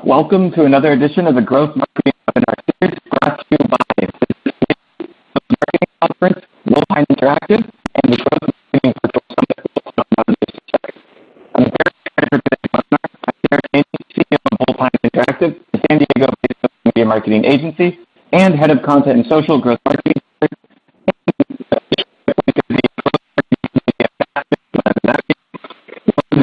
Welcome to another edition of the Growth Marketing Webinar Series brought to you by the Marketing Conference, Wolfine Interactive, and the Growth Marketing Virtual Summit. I'm very excited for today's webinar. I'm Derek Haney, CEO of Wolfine Interactive, a San Diego-based media marketing agency, and head of content and social growth marketing.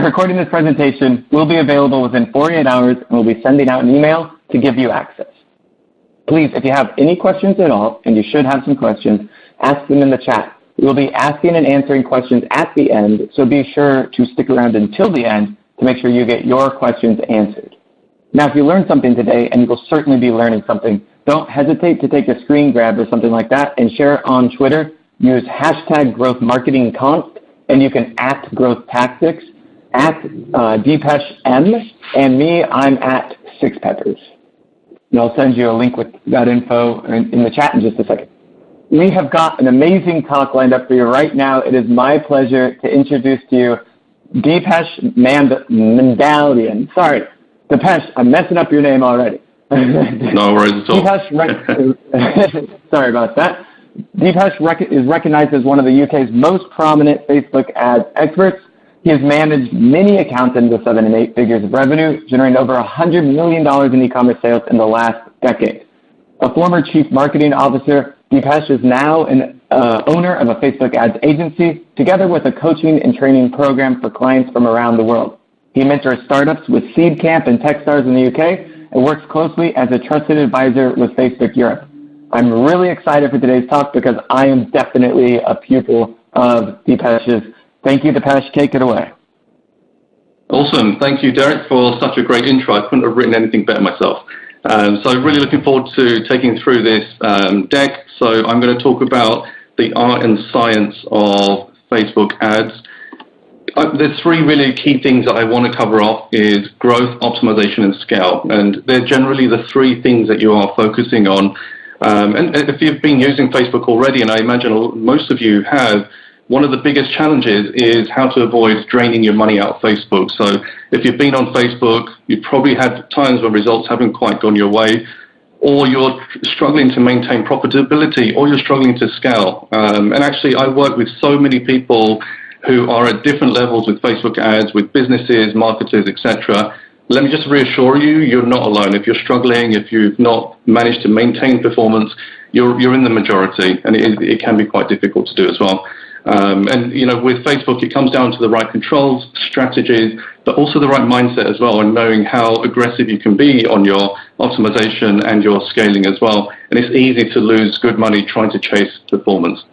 Recording this presentation will be available within 48 hours and we'll be sending out an email to give you access. Please, if you have any questions at all, and you should have some questions, ask them in the chat. We will be asking and answering questions at the end, so be sure to stick around until the end to make sure you get your questions answered. Now, if you learned something today, and you will certainly be learning something, don't hesitate to take a screen grab or something like that and share it on Twitter. Use hashtag #GrowthMarketingConf, and you can @GrowthTactics. @Deepesh M, and me, I'm @SixPeppers. And I'll send you a link with that info in the chat in just a second. We have got an amazing talk lined up for you right now. It is my pleasure to introduce to you Deepesh Mandalian. Sorry, Deepesh, I'm messing up your name already. No worries at all. Sorry about that. Deepesh is recognized as one of the UK's most prominent Facebook ads experts. He has managed many accounts into 7 and 8 figures of revenue, generating over $100 million in e-commerce sales in the last decade. A former chief marketing officer, Deepesh is now an owner of a Facebook ads agency, together with a coaching and training program for clients from around the world. He mentors startups with Seed Camp and Techstars in the UK and works closely as a trusted advisor with Facebook Europe. I'm really excited for today's talk because I am definitely a pupil of Deepesh's. Thank you, Deepesh. Take it away. Awesome. Thank you, Derek, for such a great intro. I couldn't have written anything better myself. So really looking forward to taking through this deck. So I'm going to talk about the art and science of Facebook ads. There's 3 really key things that I want to cover off is growth, optimization, and scale. And they're generally the 3 things that you are focusing on. And if you've been using Facebook already, and I imagine most of you have, one of the biggest challenges is how to avoid draining your money out of Facebook. So if you've been on Facebook, you've probably had times when results haven't quite gone your way, or you're struggling to maintain profitability, or you're struggling to scale. And actually, I work with so many people who are at different levels with Facebook ads, with businesses, marketers, etc. Let me just reassure you, you're not alone. If you're struggling, if you've not managed to maintain performance, you're in the majority, and it can be quite difficult to do as well. And you know, with Facebook, it comes down to the right controls, strategies, but also the right mindset as well, and knowing how aggressive you can be on your optimization and your scaling as well. And it's easy to lose good money trying to chase performance.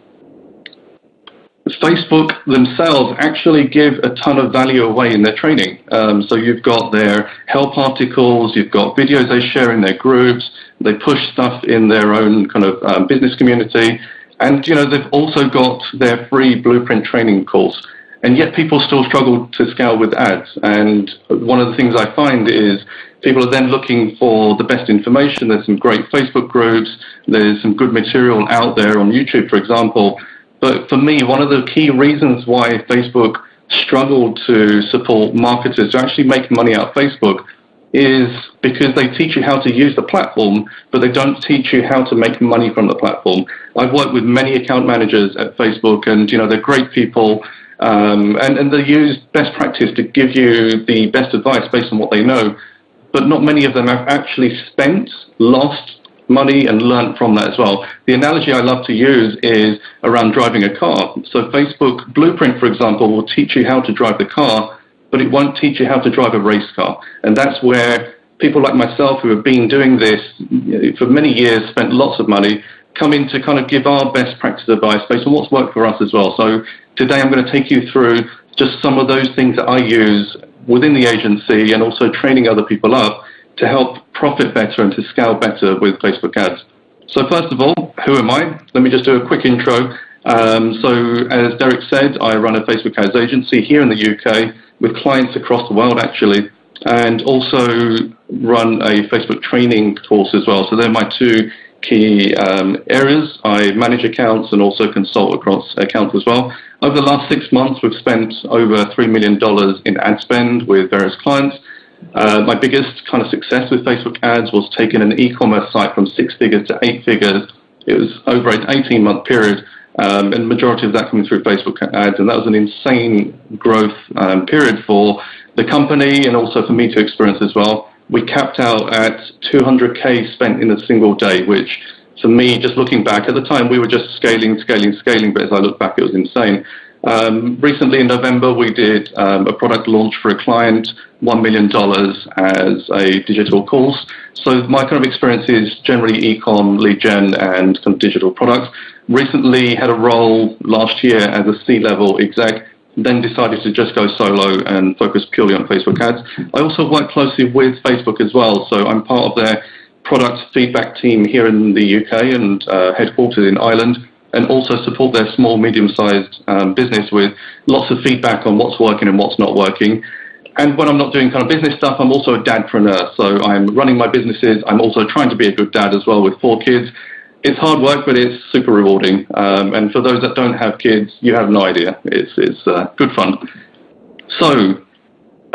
Facebook themselves actually give a ton of value away in their training. So you've got their help articles, you've got videos they share in their groups, they push stuff in their own kind of business community. And, you know, they've also got their free blueprint training course. And yet people still struggle to scale with ads. And one of the things I find is people are then looking for the best information. There's some great Facebook groups. There's some good material out there on YouTube, for example. But for me, one of the key reasons why Facebook struggled to support marketers to actually make money out of Facebook is because they teach you how to use the platform, but they don't teach you how to make money from the platform. I've worked with many account managers at Facebook, and you know, they're great people, and they use best practice to give you the best advice based on what they know, but not many of them have actually spent, lost money, and learned from that as well. The analogy I love to use is around driving a car. So Facebook Blueprint, for example, will teach you how to drive the car, but it won't teach you how to drive a race car. And that's where people like myself who have been doing this for many years, spent lots of money, come in to kind of give our best practice advice based on what's worked for us as well. So today I'm going to take you through just some of those things that I use within the agency and also training other people up to help profit better and to scale better with Facebook ads. So first of all, who am I? Let me just do a quick intro. So as Derek said, I run a Facebook ads agency here in the UK with clients across the world actually, and also run a Facebook training course as well. So they're my 2 key areas. I manage accounts and also consult across accounts as well. Over the last 6 months, we've spent over $3 million in ad spend with various clients. My biggest kind of success with Facebook ads was taking an e-commerce site from 6 figures to 8 figures. It was over an 18-month period, and the majority of that coming through Facebook ads, and that was an insane growth period for the company and also for me to experience as well. We capped out at 200K spent in a single day, which for me, just looking back, at the time we were just scaling, but as I look back, it was insane. Recently in November, we did a product launch for a client, $1 million as a digital course. So my kind of experience is generally e-com, lead gen, and kind of digital products. Recently had a role last year as a C-level exec, then decided to just go solo and focus purely on Facebook ads. I also work closely with Facebook as well, so I'm part of their product feedback team here in the UK and headquartered in Ireland, and also support their small, medium-sized business with lots of feedback on what's working and what's not working. And when I'm not doing kind of business stuff, I'm also a dadpreneur, so I'm running my businesses. I'm also trying to be a good dad as well with 4 kids. It's hard work, but it's super rewarding. And for those that don't have kids, you have no idea. It's good fun. So,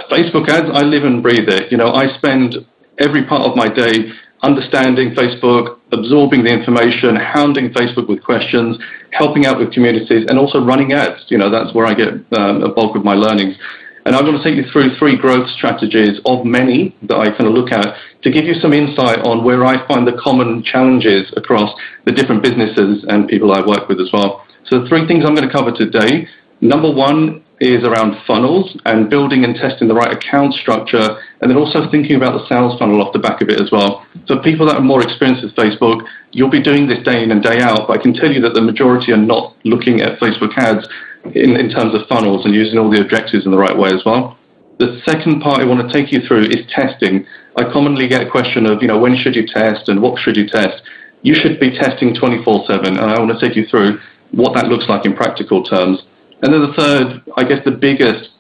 Facebook ads, I live and breathe it. You know, I spend every part of my day understanding Facebook, absorbing the information, hounding Facebook with questions, helping out with communities, and also running ads. You know, that's where I get a bulk of my learnings. And I'm going to take you through 3 growth strategies of many that I kind of look at to give you some insight on where I find the common challenges across the different businesses and people I work with as well. So the 3 things I'm going to cover today. Number 1 is around funnels and building and testing the right account structure, and then also thinking about the sales funnel off the back of it as well. So people that are more experienced with Facebook, you'll be doing this day in and day out, but I can tell you that the majority are not looking at Facebook ads in terms of funnels and using all the objectives in the right way as well. The second part I want to take you through is testing. I commonly get a question of, you know, when should you test and what should you test? You should be testing 24/7, and I want to take you through what that looks like in practical terms. And then the third, I guess the biggest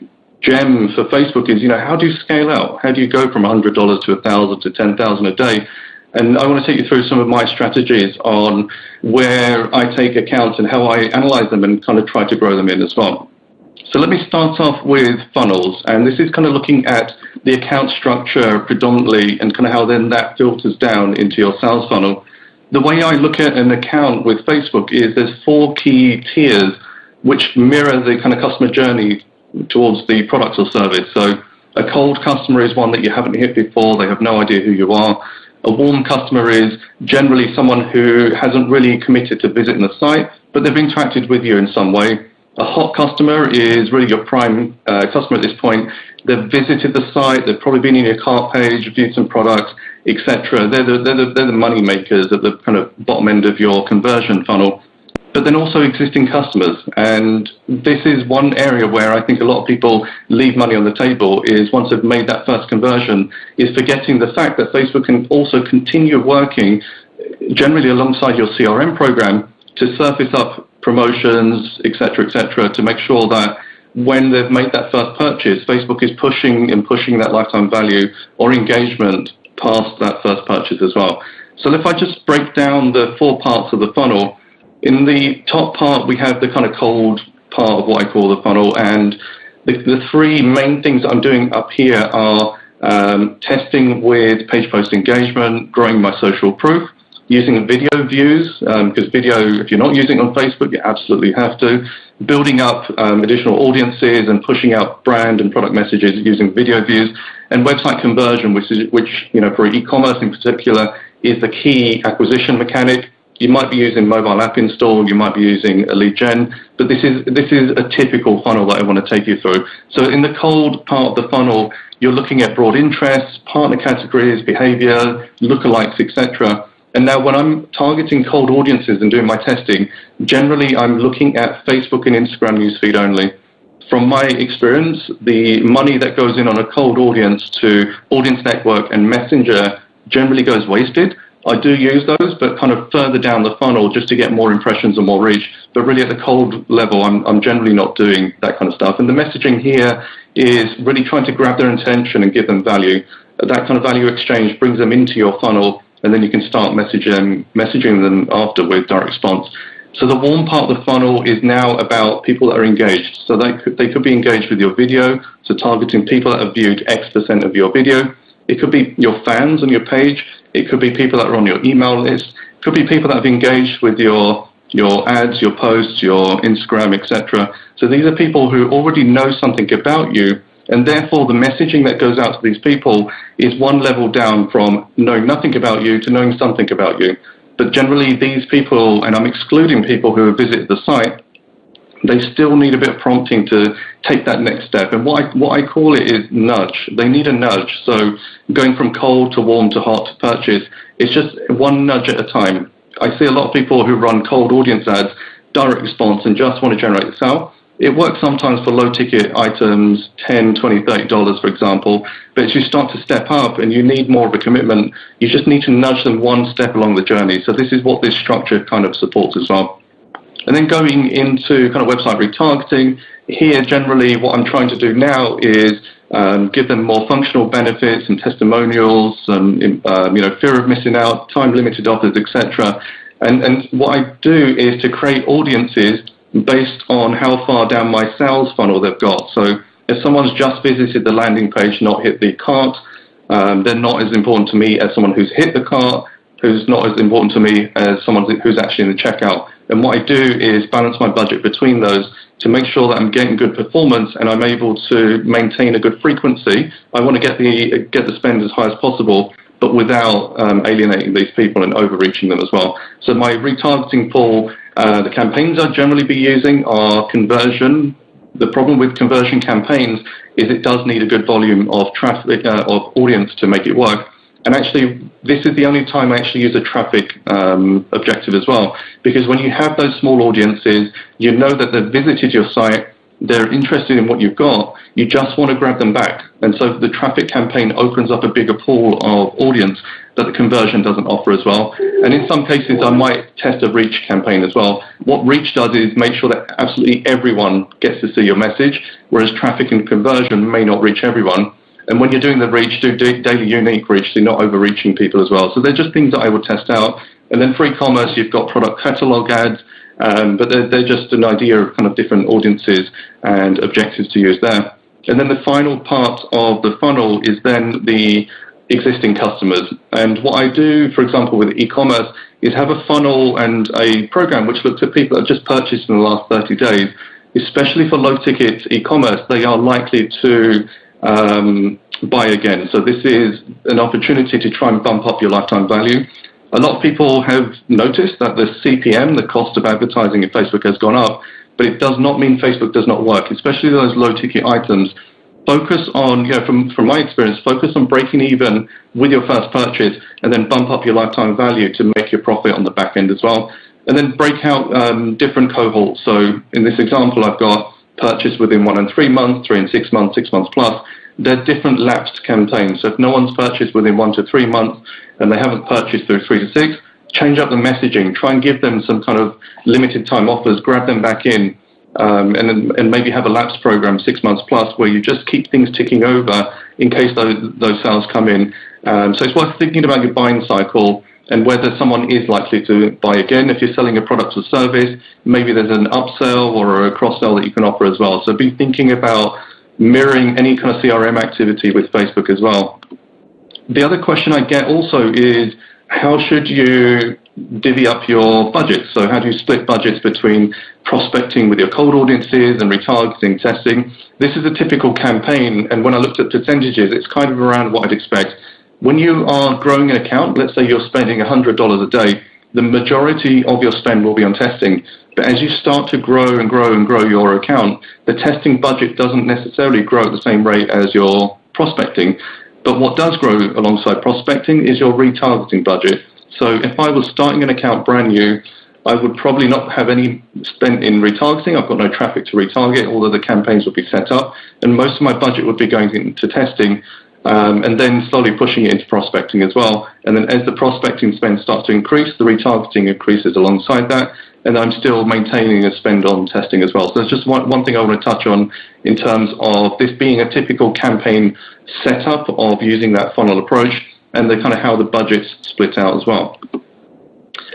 gem for Facebook is, you know, how do you scale out? How do you go from $100 to $1,000 to $10,000 a day? And I want to take you through some of my strategies on where I take accounts and how I analyze them and kind of try to grow them in as well. So let me start off with funnels. And this is kind of looking at the account structure predominantly and kind of how then that filters down into your sales funnel. The way I look at an account with Facebook is there's 4 key tiers which mirror the kind of customer journey towards the product or service. So a cold customer is one that you haven't hit before. They have no idea who you are. A warm customer is generally someone who hasn't really committed to visiting the site, but they've interacted with you in some way. A hot customer is really your prime customer at this point. They've visited the site, they've probably been in your cart page, viewed some products, etc. They're the money makers at the kind of bottom end of your conversion funnel. But then also existing customers. And this is one area where I think a lot of people leave money on the table, is once they've made that first conversion, is forgetting the fact that Facebook can also continue working generally alongside your CRM program to surface up promotions, etc., to make sure that when they've made that first purchase, Facebook is pushing that lifetime value or engagement past that first purchase as well. So if I just break down the 4 parts of the funnel, in the top part, we have the kind of cold part of what I call the funnel, and the 3 main things that I'm doing up here are testing with page post engagement, growing my social proof, using video views, because video, if you're not using it on Facebook, you absolutely have to, building up additional audiences and pushing out brand and product messages using video views, and website conversion, which you know, for e-commerce in particular, is the key acquisition mechanic. You might be using mobile app install, you might be using a lead gen, but this is a typical funnel that I want to take you through. So in the cold part of the funnel, you're looking at broad interests, partner categories, behavior, lookalikes, etc. And now when I'm targeting cold audiences and doing my testing, generally I'm looking at Facebook and Instagram newsfeed only. From my experience, the money that goes in on a cold audience to audience network and messenger generally goes wasted. I do use those, but kind of further down the funnel just to get more impressions and more reach. But really at the cold level, I'm generally not doing that kind of stuff. And the messaging here is really trying to grab their attention and give them value. That kind of value exchange brings them into your funnel, and then you can start messaging them after with direct response. So the warm part of the funnel is now about people that are engaged. So they could be engaged with your video, so targeting people that have viewed X% of your video. It could be your fans on your page. It could be people that are on your email list. It could be people that have engaged with your ads, your posts, your Instagram, etc. So these are people who already know something about you, and therefore the messaging that goes out to these people is one level down from knowing nothing about you to knowing something about you. But generally these people, and I'm excluding people who have visited the site, they still need a bit of prompting to take that next step. And what I call it is nudge. They need a nudge. So going from cold to warm to hot to purchase, it's just one nudge at a time. I see a lot of people who run cold audience ads, direct response, and just want to generate a sale. It works sometimes for low ticket items, $10, $20, $30, for example. But as you start to step up and you need more of a commitment, you just need to nudge them one step along the journey. So this is what this structure kind of supports as well. And then going into kind of website retargeting, here generally what I'm trying to do now is give them more functional benefits and testimonials, and fear of missing out, time-limited offers, etc. And what I do is to create audiences based on how far down my sales funnel they've got. So if someone's just visited the landing page, not hit the cart, they're not as important to me as someone who's hit the cart, who's not as important to me as someone who's actually in the checkout. And what I do is balance my budget between those to make sure that I'm getting good performance and I'm able to maintain a good frequency. I want to get the spend as high as possible, but without alienating these people and overreaching them as well. So my retargeting pool, the campaigns I'd generally be using are conversion. The problem with conversion campaigns is it does need a good volume of traffic, of audience to make it work. And actually, this is the only time I actually use a traffic objective as well. Because when you have those small audiences, you know that they've visited your site, they're interested in what you've got, you just want to grab them back. And so the traffic campaign opens up a bigger pool of audience that the conversion doesn't offer as well. And in some cases, I might test a reach campaign as well. What reach does is make sure that absolutely everyone gets to see your message, whereas traffic and conversion may not reach everyone. And when you're doing the reach, do daily unique reach, so you're not overreaching people as well. So they're just things that I would test out. And then for e-commerce, you've got product catalog ads, but they're just an idea of kind of different audiences and objectives to use there. And then the final part of the funnel is then the existing customers. And what I do, for example, with e-commerce is have a funnel and a program which looks at people that have just purchased in the last 30 days. Especially for low-ticket e-commerce, they are likely to buy again. So this is an opportunity to try and bump up your lifetime value. A lot of people have noticed that the CPM, the cost of advertising in Facebook, has gone up, but it does not mean Facebook does not work, especially those low-ticket items. Focus on, from my experience, focus on breaking even with your first purchase and then bump up your lifetime value to make your profit on the back end as well. And then break out different cohorts. So in this example, I've got purchase within 1 and 3 months, 3 and 6 months, 6 months plus. They're different lapsed campaigns. So if no one's purchased within 1 to 3 months and they haven't purchased through 3 to 6, change up the messaging. Try and give them some kind of limited time offers. Grab them back in, and maybe have a lapse program 6 months plus where you just keep things ticking over in case those sales come in. So it's worth thinking about your buying cycle and whether someone is likely to buy again. If you're selling a product or service, maybe there's an upsell or a cross-sell that you can offer as well. So be thinking about mirroring any kind of CRM activity with Facebook as well. The other question I get also is, how should you divvy up your budgets? So how do you split budgets between prospecting with your cold audiences and retargeting, testing? This is a typical campaign, and when I looked at percentages, it's kind of around what I'd expect. When you are growing an account, let's say you're spending $100 a day, the majority of your spend will be on testing. But as you start to grow and grow and grow your account, the testing budget doesn't necessarily grow at the same rate as your prospecting. But what does grow alongside prospecting is your retargeting budget. So if I was starting an account brand new, I would probably not have any spent in retargeting. I've got no traffic to retarget, although the campaigns would be set up. And most of my budget would be going into testing, and then slowly pushing it into prospecting as well. And then as the prospecting spend starts to increase, the retargeting increases alongside that. And I'm still maintaining a spend on testing as well. So there's just one thing I want to touch on in terms of this being a typical campaign setup of using that funnel approach and the kind of how the budgets split out as well.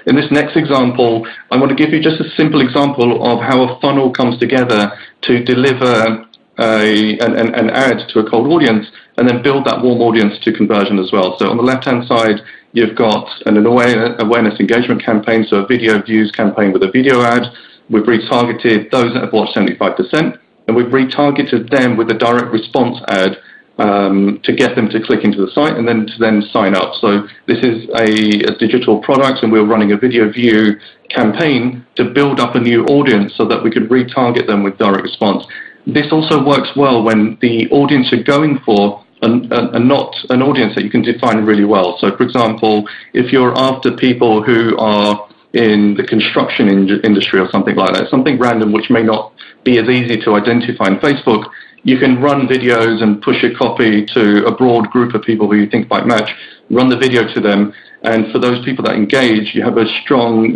In this next example, I want to give you just a simple example of how a funnel comes together to deliver an ad to a cold audience and then build that warm audience to conversion as well. So on the left-hand side, you've got an awareness engagement campaign, so a video views campaign with a video ad. We've retargeted those that have watched 75%, and we've retargeted them with a direct response ad to get them to click into the site and then to sign up. So this is a digital product, and we're running a video view campaign to build up a new audience so that we could retarget them with direct response. This also works well when the audience you're going for are not an audience that you can define really well. So for example, if you're after people who are in the construction industry or something like that, something random which may not be as easy to identify on Facebook, you can run videos and push a copy to a broad group of people who you think might match, run the video to them, and for those people that engage, you have a strong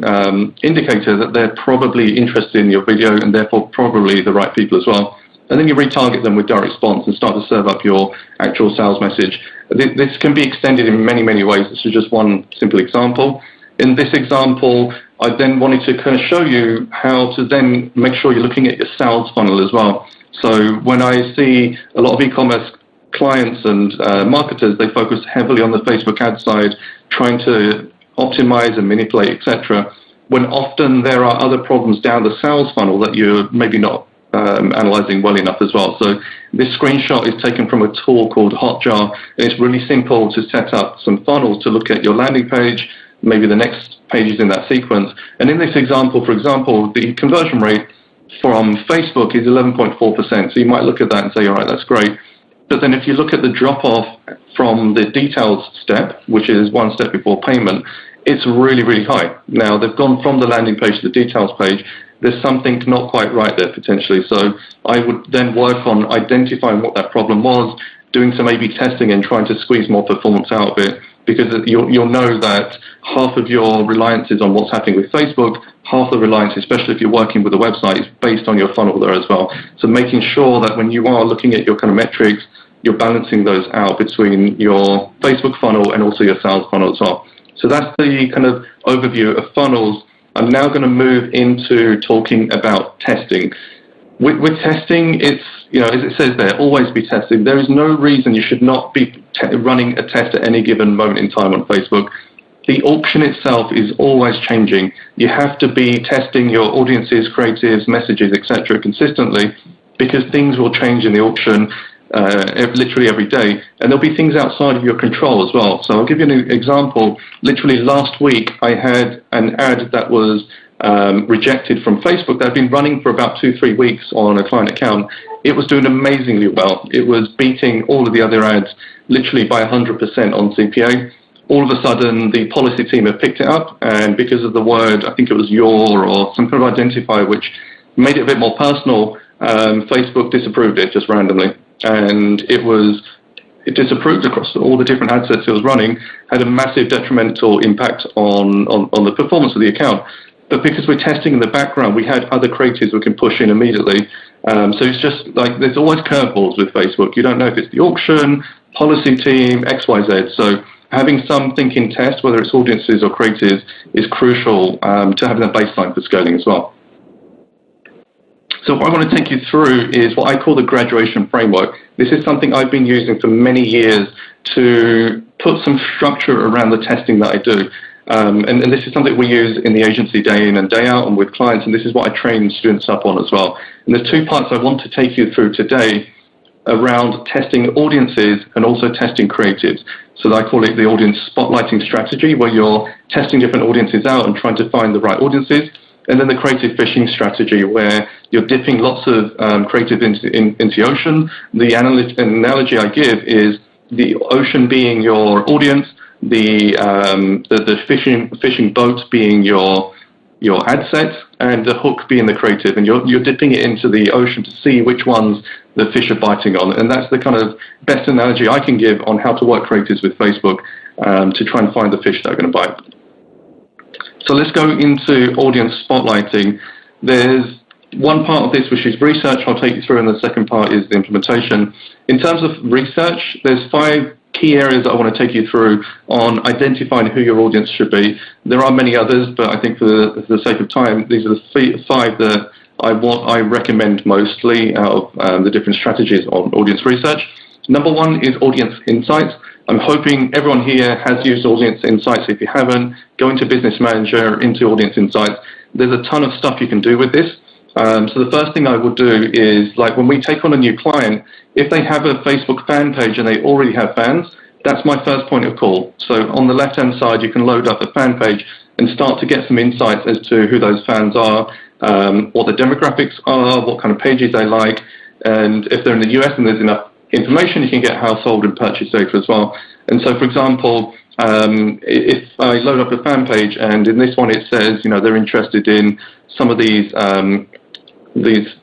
indicator that they're probably interested in your video and therefore probably the right people as well. And then you retarget them with direct response and start to serve up your actual sales message. This can be extended in many, many ways. This is just one simple example. In this example, I then wanted to kind of show you how to then make sure you're looking at your sales funnel as well. So when I see a lot of e-commerce clients and marketers, they focus heavily on the Facebook ad side, trying to optimize and manipulate, etc., when often there are other problems down the sales funnel that you're maybe not analyzing well enough as well. So this screenshot is taken from a tool called Hotjar, and it's really simple to set up some funnels to look at your landing page, maybe the next pages in that sequence. And in this example, for example, the conversion rate from Facebook is 11.4%. So you might look at that and say, all right, that's great. But then if you look at the drop-off from the details step, which is one step before payment, it's really, really high. Now, they've gone from the landing page to the details page. There's something not quite right there potentially. So I would then work on identifying what that problem was, doing some A/B testing and trying to squeeze more performance out of it, because you'll know that half of your reliance is on what's happening with Facebook, half the reliance, especially if you're working with a website, is based on your funnel there as well. So making sure that when you are looking at your kind of metrics, you're balancing those out between your Facebook funnel and also your sales funnel as well. So that's the kind of overview of funnels. I'm now going to move into talking about testing. With testing, it's, as it says there, always be testing. There is no reason you should not be running a test at any given moment in time on Facebook. The auction itself is always changing. You have to be testing your audiences, creatives, messages, etc. consistently, because things will change in the auction literally every day, and there'll be things outside of your control as well. So I'll give you an example. Literally last week, I had an ad that was rejected from Facebook that had been running for about 2-3 weeks on a client account. It was doing amazingly well. It was beating all of the other ads literally by 100% on CPA. All of a sudden, the policy team have picked it up, and because of the word, I think it was your or some kind of identifier which made it a bit more personal, Facebook disapproved it just randomly. And it disapproved across all the different ad sets it was running, had a massive detrimental impact on the performance of the account. But because we're testing in the background, we had other creatives we can push in immediately. So it's just like there's always curveballs with Facebook. You don't know if it's the auction, policy team, XYZ. So having something in test, whether it's audiences or creatives, is crucial to having a baseline for scaling as well. So what I want to take you through is what I call the graduation framework. This is something I've been using for many years to put some structure around the testing that I do. And this is something we use in the agency day in and day out and with clients, and this is what I train students up on as well. And there's 2 parts I want to take you through today around testing audiences and also testing creatives. So I call it the audience spotlighting strategy, where you're testing different audiences out and trying to find the right audiences. And then the creative fishing strategy, where you're dipping lots of creative into the ocean. The analogy I give is the ocean being your audience, the fishing boat being your ad set, and the hook being the creative. And you're dipping it into the ocean to see which ones the fish are biting on. And that's the kind of best analogy I can give on how to work creatives with Facebook to try and find the fish that are going to bite. So let's go into audience spotlighting. There's one part of this which is research I'll take you through, and the second part is the implementation. In terms of research, there's 5 key areas that I want to take you through on identifying who your audience should be. There are many others, but I think for the sake of time, these are the 5 that I recommend mostly out of the different strategies on audience research. Number 1 is audience insights. I'm hoping everyone here has used audience insights. If you haven't, go into Business Manager, into audience insights. There's a ton of stuff you can do with this. So the first thing I would do is, like when we take on a new client, if they have a Facebook fan page and they already have fans, that's my first point of call. So on the left-hand side, you can load up a fan page and start to get some insights as to who those fans are, what the demographics are, what kind of pages they like, and if they're in the US and there's enough information, you can get household and purchase data as well. And so, for example, if I load up a fan page and in this one it says, they're interested in some of these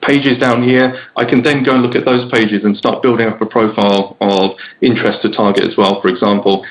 pages down here, I can then go and look at those pages and start building up a profile of interest to target as well, for example.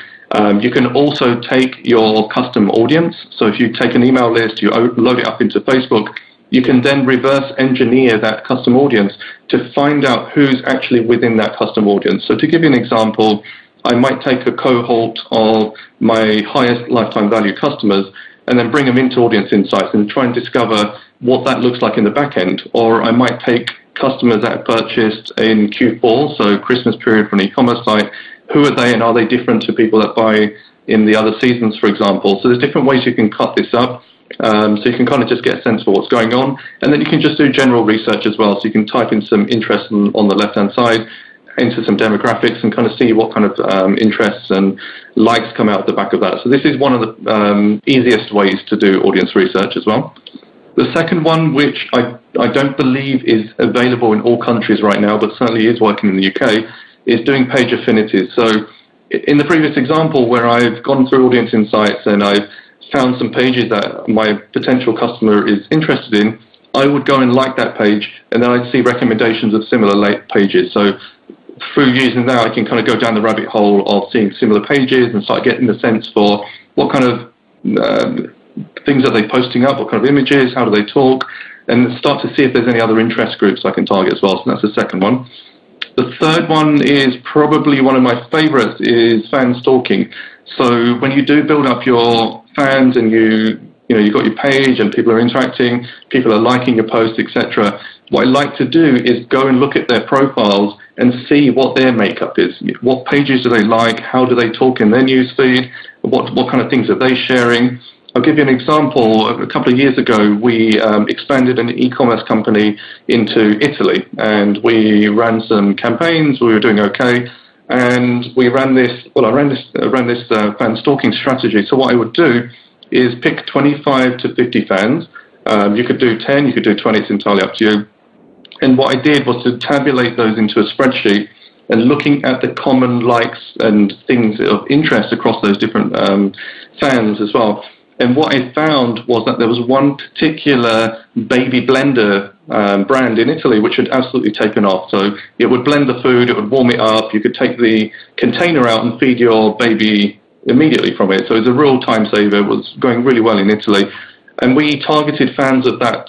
You can also take your custom audience. So if you take an email list, you load it up into Facebook, you can then reverse engineer that custom audience to find out who's actually within that custom audience. So to give you an example, I might take a cohort of my highest lifetime value customers and then bring them into audience insights and try and discover what that looks like in the back end. Or I might take customers that have purchased in Q4, so Christmas period for an e-commerce site. Who are they and are they different to people that buy in the other seasons, for example? So there's different ways you can cut this up. So you can kind of just get a sense for what's going on. And then you can just do general research as well. So you can type in some interest on the left-hand side, enter some demographics and kind of see what kind of interests and likes come out the back of that. So this is one of the easiest ways to do audience research as well. The second one, which I don't believe is available in all countries right now, but certainly is working in the UK, is doing page affinities. So in the previous example where I've gone through audience insights and I've found some pages that my potential customer is interested in, I would go and like that page and then I'd see recommendations of similar pages. So through using that, I can kind of go down the rabbit hole of seeing similar pages and start getting the sense for what kind of things are they posting up, what kind of images, how do they talk, and start to see if there's any other interest groups I can target as well. So that's the second one. The third one is probably one of my favorites, is fan stalking. So when you do build up your fans and you've got your page and people are interacting, people are liking your posts, etc. What I like to do is go and look at their profiles and see what their makeup is. What pages do they like? How do they talk in their newsfeed? What kind of things are they sharing? I'll give you an example. A couple of years ago, we expanded an e-commerce company into Italy, and we ran some campaigns. We were doing okay, and we ran this. Well, I ran this fan stalking strategy. So what I would do is pick 25 to 50 fans. You could do 10, you could do 20. It's entirely up to you. And what I did was to tabulate those into a spreadsheet and looking at the common likes and things of interest across those different fans as well. And what I found was that there was one particular baby blender brand in Italy which had absolutely taken off. So it would blend the food, it would warm it up, you could take the container out and feed your baby immediately from it. So it was a real time saver. It was going really well in Italy. And we targeted fans of that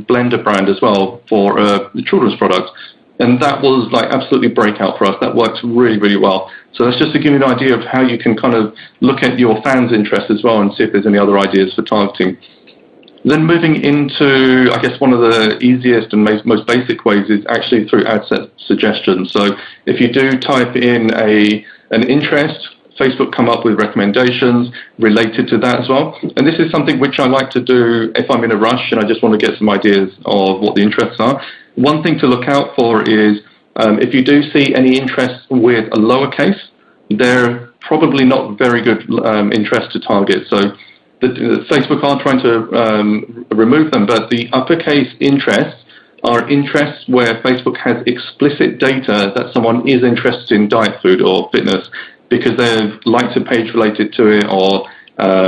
blender brand as well for the children's products. And that was like absolutely breakout for us. That worked really, really well. So that's just to give you an idea of how you can kind of look at your fans' interests as well and see if there's any other ideas for targeting. Then moving into, I guess, one of the easiest and most basic ways is actually through ad set suggestions. So if you do type in an interest, Facebook come up with recommendations related to that as well. And this is something which I like to do if I'm in a rush and I just want to get some ideas of what the interests are. One thing to look out for is if you do see any interest with a lowercase, they're probably not very good interest to target. So the Facebook are trying to remove them, but the uppercase interests are interests where Facebook has explicit data that someone is interested in diet, food, or fitness, because they've liked a page related to it, or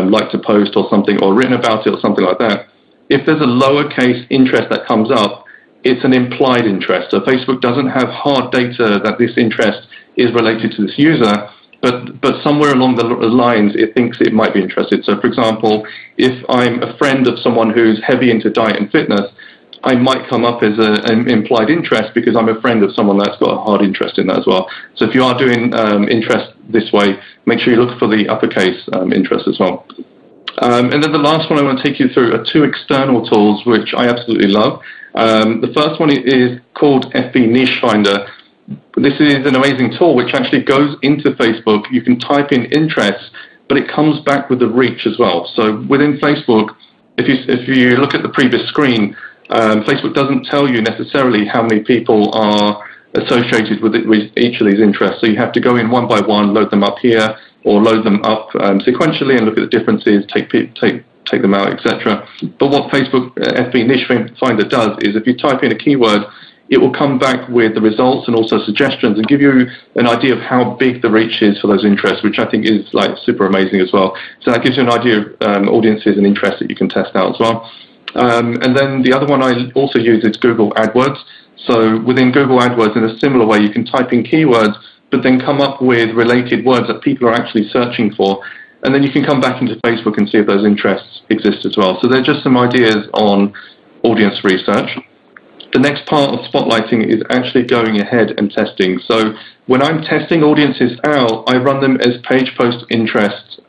liked a post or something, or written about it or something like that. If there's a lowercase interest that comes up, it's an implied interest. So Facebook doesn't have hard data that this interest is related to this user, but somewhere along the lines it thinks it might be interested. So for example, if I'm a friend of someone who's heavy into diet and fitness, I might come up as an implied interest because I'm a friend of someone that's got a hard interest in that as well. So if you are doing interest this way, make sure you look for the uppercase interest as well. And then the last one I want to take you through are two external tools which I absolutely love. The first one is called FB Niche Finder. This is an amazing tool which actually goes into Facebook. You can type in interests, but it comes back with the reach as well. So within Facebook, if you look at the previous screen, Facebook doesn't tell you necessarily how many people are associated with each of these interests. So you have to go in one by one, load them up here, or load them up sequentially and look at the differences, take them out, etc. But what Facebook FB Niche Finder does is if you type in a keyword, it will come back with the results and also suggestions and give you an idea of how big the reach is for those interests, which I think is like super amazing as well. So that gives you an idea of audiences and interests that you can test out as well. And then the other one I also use is Google AdWords. So within Google AdWords, in a similar way, you can type in keywords, but then come up with related words that people are actually searching for. And then you can come back into Facebook and see if those interests exist as well. So they're just some ideas on audience research. The next part of spotlighting is actually going ahead and testing. So when I'm testing audiences out, I run them as page post interest,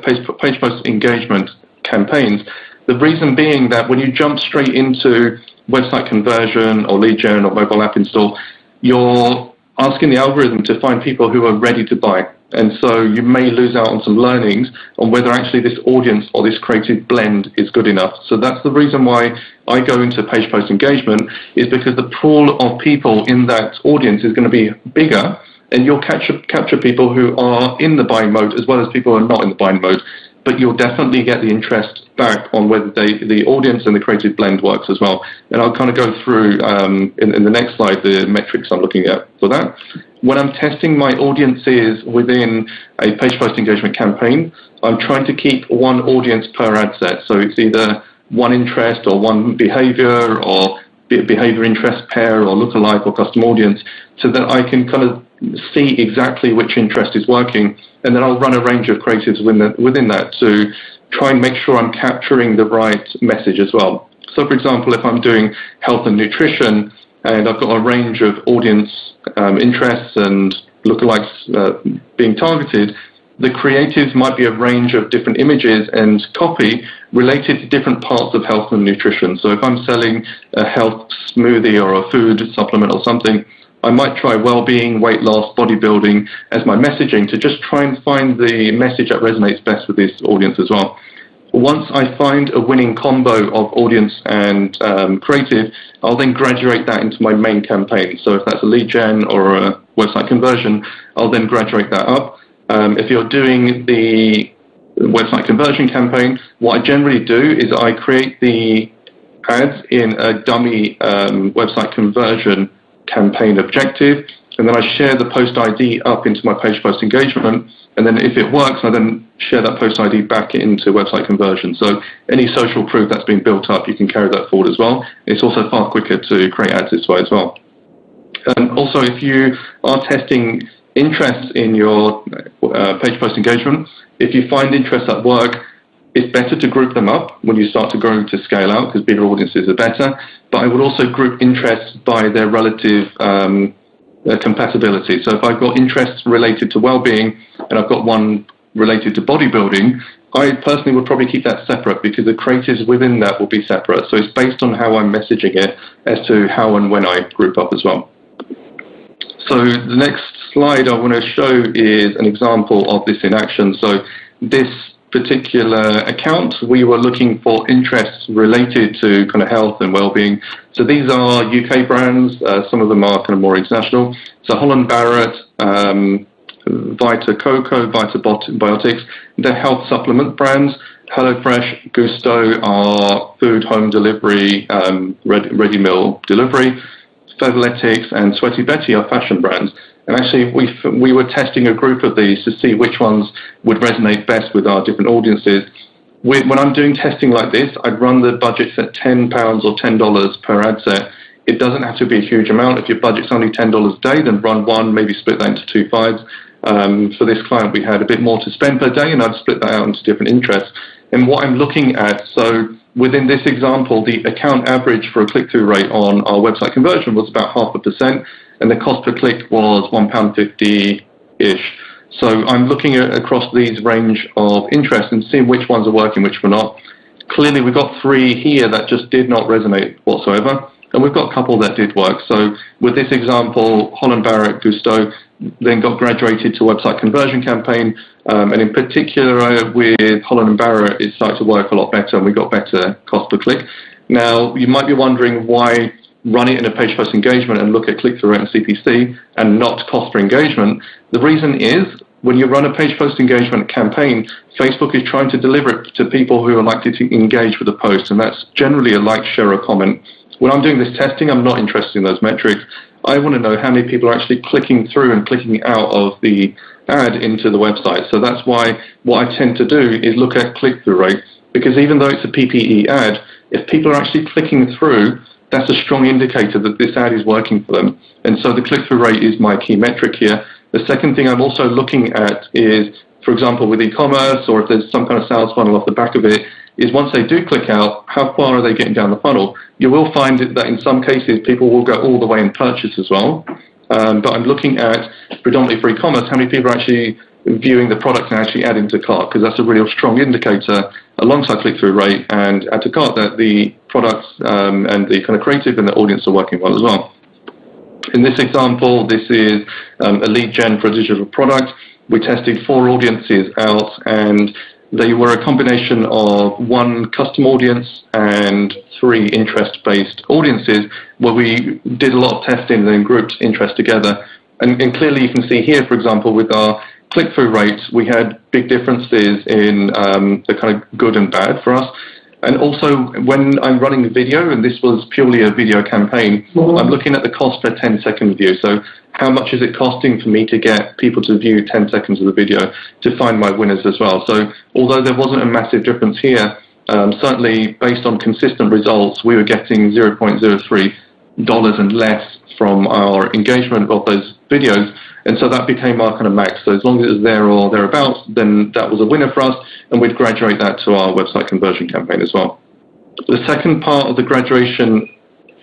page post engagement campaigns. The reason being that when you jump straight into website conversion or lead gen or mobile app install, you're asking the algorithm to find people who are ready to buy. And so you may lose out on some learnings on whether actually this audience or this creative blend is good enough. So that's the reason why I go into page post engagement, is because the pool of people in that audience is going to be bigger, and you'll capture people who are in the buying mode as well as people who are not in the buying mode. But you'll definitely get the interest back on whether the audience and the creative blend works as well. And I'll kind of go through in the next slide the metrics I'm looking at for that. When I'm testing my audiences within a page post engagement campaign, I'm trying to keep one audience per ad set. So it's either one interest or one behavior or behavior interest pair or lookalike or custom audience, so that I can kind of see exactly which interest is working, and then I'll run a range of creatives within that to try and make sure I'm capturing the right message as well. So for example, if I'm doing health and nutrition and I've got a range of audience interests and lookalikes being targeted, the creatives might be a range of different images and copy related to different parts of health and nutrition. So if I'm selling a health smoothie or a food supplement or something, I might try well-being, weight loss, bodybuilding as my messaging to just try and find the message that resonates best with this audience as well. Once I find a winning combo of audience and creative, I'll then graduate that into my main campaign. So if that's a lead gen or a website conversion, I'll then graduate that up. If you're doing the website conversion campaign, what I generally do is I create the ads in a dummy website conversion campaign objective, and then I share the post ID up into my page post engagement, and then if it works, I then share that post ID back into website conversion. So any social proof that's been built up, you can carry that forward as well. It's also far quicker to create ads this way as well. And also, if you are testing interests in your page post engagement, if you find interests that work, it's better to group them up when you start to grow to scale out, because bigger audiences are better. But I would also group interests by their relative compatibility. So if I've got interests related to well-being and I've got one related to bodybuilding, I personally would probably keep that separate, because the creatives within that will be separate. So it's based on how I'm messaging it as to how and when I group up as well. So the next slide I want to show is an example of this in action. So this particular account, we were looking for interests related to kind of health and well-being. So these are UK brands, some of them are kind of more international. So Holland Barrett, Vita Coco, Vita Biotics, they're health supplement brands. HelloFresh, Gusto are food home delivery, ready meal delivery. Fabletics and Sweaty Betty are fashion brands. And actually, we were testing a group of these to see which ones would resonate best with our different audiences. When I'm doing testing like this, I'd run the budgets at £10 or $10 per ad set. It doesn't have to be a huge amount. If your budget's only $10 a day, then run one, maybe split that into 2 sides. For this client, we had a bit more to spend per day, and I'd split that out into different interests. And what I'm looking at, so within this example, the account average for a click-through rate on our website conversion was about 0.5%, and the cost per click was £1.50-ish. So I'm looking across these range of interest and seeing which ones are working, which were not. Clearly, we've got 3 here that just did not resonate whatsoever, and we've got a couple that did work. So with this example, Holland Barrett Gusto then got graduated to a website conversion campaign, and in particular with Holland Barrett, it started to work a lot better, and we got better cost per click. Now, you might be wondering why run it in a page post engagement and look at click-through rate and CPC and not cost per engagement. The reason is, when you run a page post engagement campaign, Facebook is trying to deliver it to people who are likely to engage with the post, and that's generally a like, share, or comment. When I'm doing this testing, I'm not interested in those metrics. I want to know how many people are actually clicking through and clicking out of the ad into the website. So that's why what I tend to do is look at click-through rate, because even though it's a PPE ad, if people are actually clicking through, that's a strong indicator that this ad is working for them. And so the click-through rate is my key metric here. The second thing I'm also looking at is, for example, with e-commerce, or if there's some kind of sales funnel off the back of it, is once they do click out, how far are they getting down the funnel? You will find that in some cases, people will go all the way and purchase as well. But I'm looking at, predominantly for e-commerce, how many people are actually viewing the product and actually adding to cart, because that's a real strong indicator alongside click-through rate and add to cart that the products and the kind of creative and the audience are working well as well. In this example, this is a lead gen for a digital product. We tested 4 audiences out, and they were a combination of 1 custom audience and 3 interest-based audiences, where we did a lot of testing and then grouped interest together. And clearly you can see here, for example, with our click-through rates, we had big differences in the kind of good and bad for us. And also, when I'm running a video, and this was purely a video campaign, I'm looking at the cost per 10-second view. So how much is it costing for me to get people to view 10 seconds of the video to find my winners as well? So although there wasn't a massive difference here, certainly based on consistent results, we were getting $0.03 and less from our engagement of those videos. And so that became our kind of max. So as long as it was there or thereabouts, then that was a winner for us, and we'd graduate that to our website conversion campaign as well. The second part of the graduation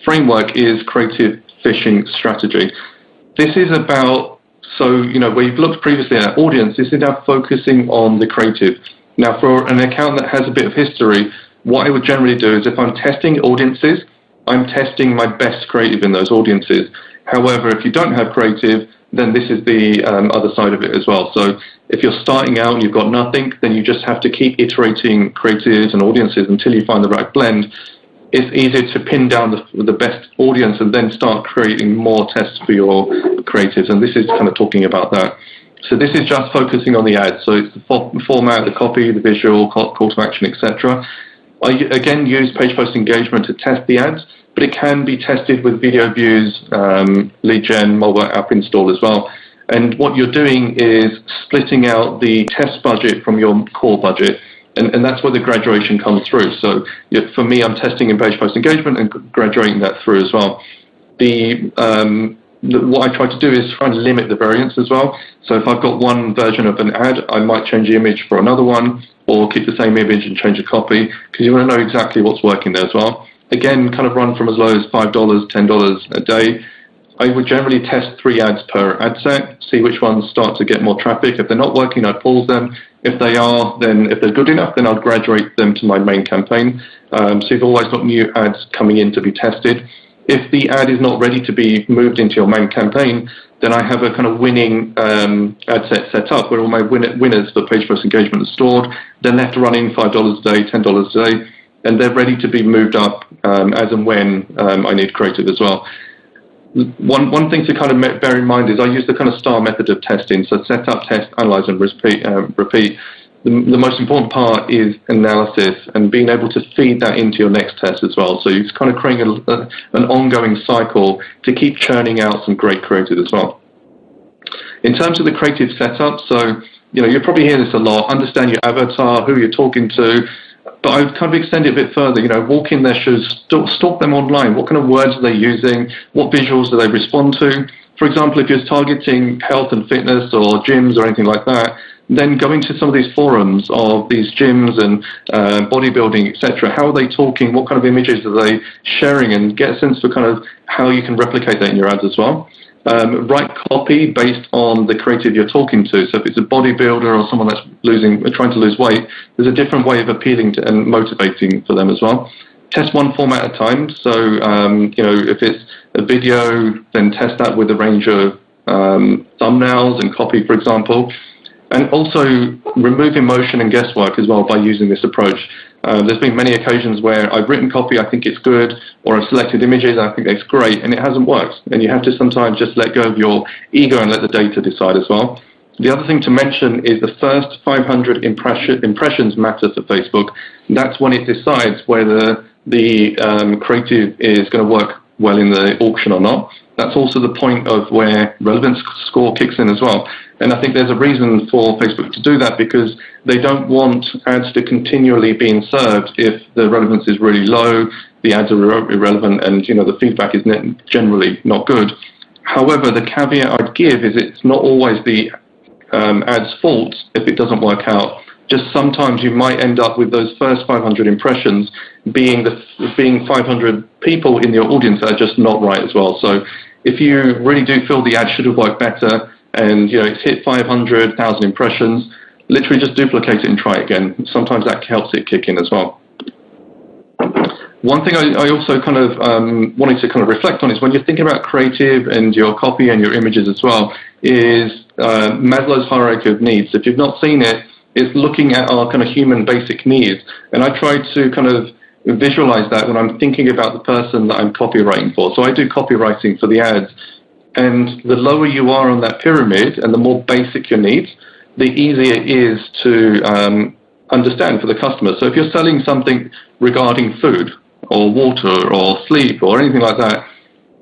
framework is creative phishing strategy. This is about, so, we've looked previously at audience, this is now focusing on the creative. Now, for an account that has a bit of history, what I would generally do is if I'm testing audiences, I'm testing my best creative in those audiences. However, if you don't have creative, then this is the other side of it as well. So if you're starting out and you've got nothing, then you just have to keep iterating creatives and audiences until you find the right blend. It's easier to pin down the best audience and then start creating more tests for your creatives. And this is kind of talking about that. So this is just focusing on the ads. So it's the format, the copy, the visual, call to action, etc. I again use page post engagement to test the ads, but it can be tested with video views, lead gen, mobile app install as well. And what you're doing is splitting out the test budget from your core budget, and that's where the graduation comes through. So for me, I'm testing in page post engagement and graduating that through as well. What I try to do is try and limit the variance as well. So if I've got one version of an ad, I might change the image for another one, or keep the same image and change the copy, because you want to know exactly what's working there as well. Again, kind of run from as low as $5, $10 a day. I would generally test 3 ads per ad set, see which ones start to get more traffic. If they're not working, I'd pause them. If they are, then if they're good enough, then I'd graduate them to my main campaign. So you've always got new ads coming in to be tested. If the ad is not ready to be moved into your main campaign, then I have a kind of winning ad set up where all my winners for page post engagement are stored. They're left running $5 a day, $10 a day, and they're ready to be moved up as and when I need creative as well. One thing to kind of bear in mind is I use the kind of STAR method of testing. So set up, test, analyze, and repeat. The most important part is analysis and being able to feed that into your next test as well. So you're kind of creating an ongoing cycle to keep churning out some great creative as well. In terms of the creative setup, so you'll probably hear this a lot, understand your avatar, who you're talking to, but I would kind of extend it a bit further, walk in their shoes, stalk them online. What kind of words are they using? What visuals do they respond to? For example, if you're targeting health and fitness or gyms or anything like that, then going to some of these forums of these gyms and bodybuilding, etc. How are they talking? What kind of images are they sharing? And get a sense for kind of how you can replicate that in your ads as well. Write copy based on the creative you're talking to. So if it's a bodybuilder or someone that's trying to lose weight, there's a different way of appealing to and motivating for them as well. Test one format at a time. So if it's a video, then test that with a range of thumbnails and copy, for example. And also remove emotion and guesswork as well by using this approach. There's been many occasions where I've written copy, I think it's good, or I've selected images, I think it's great, and it hasn't worked. And you have to sometimes just let go of your ego and let the data decide as well. The other thing to mention is the first 500 impressions matter for Facebook. That's when it decides whether the creative is going to work well in the auction or not. That's also the point of where relevance score kicks in as well. And I think there's a reason for Facebook to do that, because they don't want ads to continually being served if the relevance is really low, the ads are irrelevant, and the feedback is generally not good. However, the caveat I'd give is it's not always the ad's fault if it doesn't work out. Just sometimes you might end up with those first 500 impressions being 500 people in your audience that are just not right as well. So if you really do feel the ad should have worked better and it's hit 500,000 impressions, literally just duplicate it and try it again. Sometimes that helps it kick in as well. One thing I also kind of wanted to kind of reflect on is when you're thinking about creative and your copy and your images as well, is Maslow's hierarchy of needs. If you've not seen it, it's looking at our kind of human basic needs. And I try to kind of visualize that when I'm thinking about the person that I'm copywriting for. So I do copywriting for the ads. And the lower you are on that pyramid and the more basic your needs, the easier it is to understand for the customer. So if you're selling something regarding food or water or sleep or anything like that,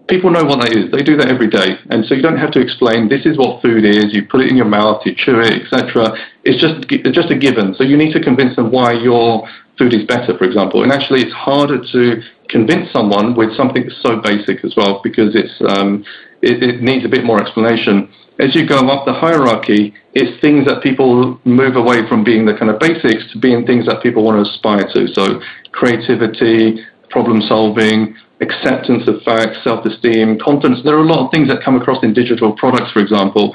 people know what that is. They do that every day. And so you don't have to explain, this is what food is, you put it in your mouth, you chew it, etc. It's just a given. So you need to convince them why your food is better, for example. And actually it's harder to convince someone with something so basic as well, because it needs a bit more explanation. As you go up the hierarchy, it's things that people move away from being the kind of basics to being things that people want to aspire to. So creativity, problem solving, acceptance of facts, self-esteem, confidence. There are a lot of things that come across in digital products, for example.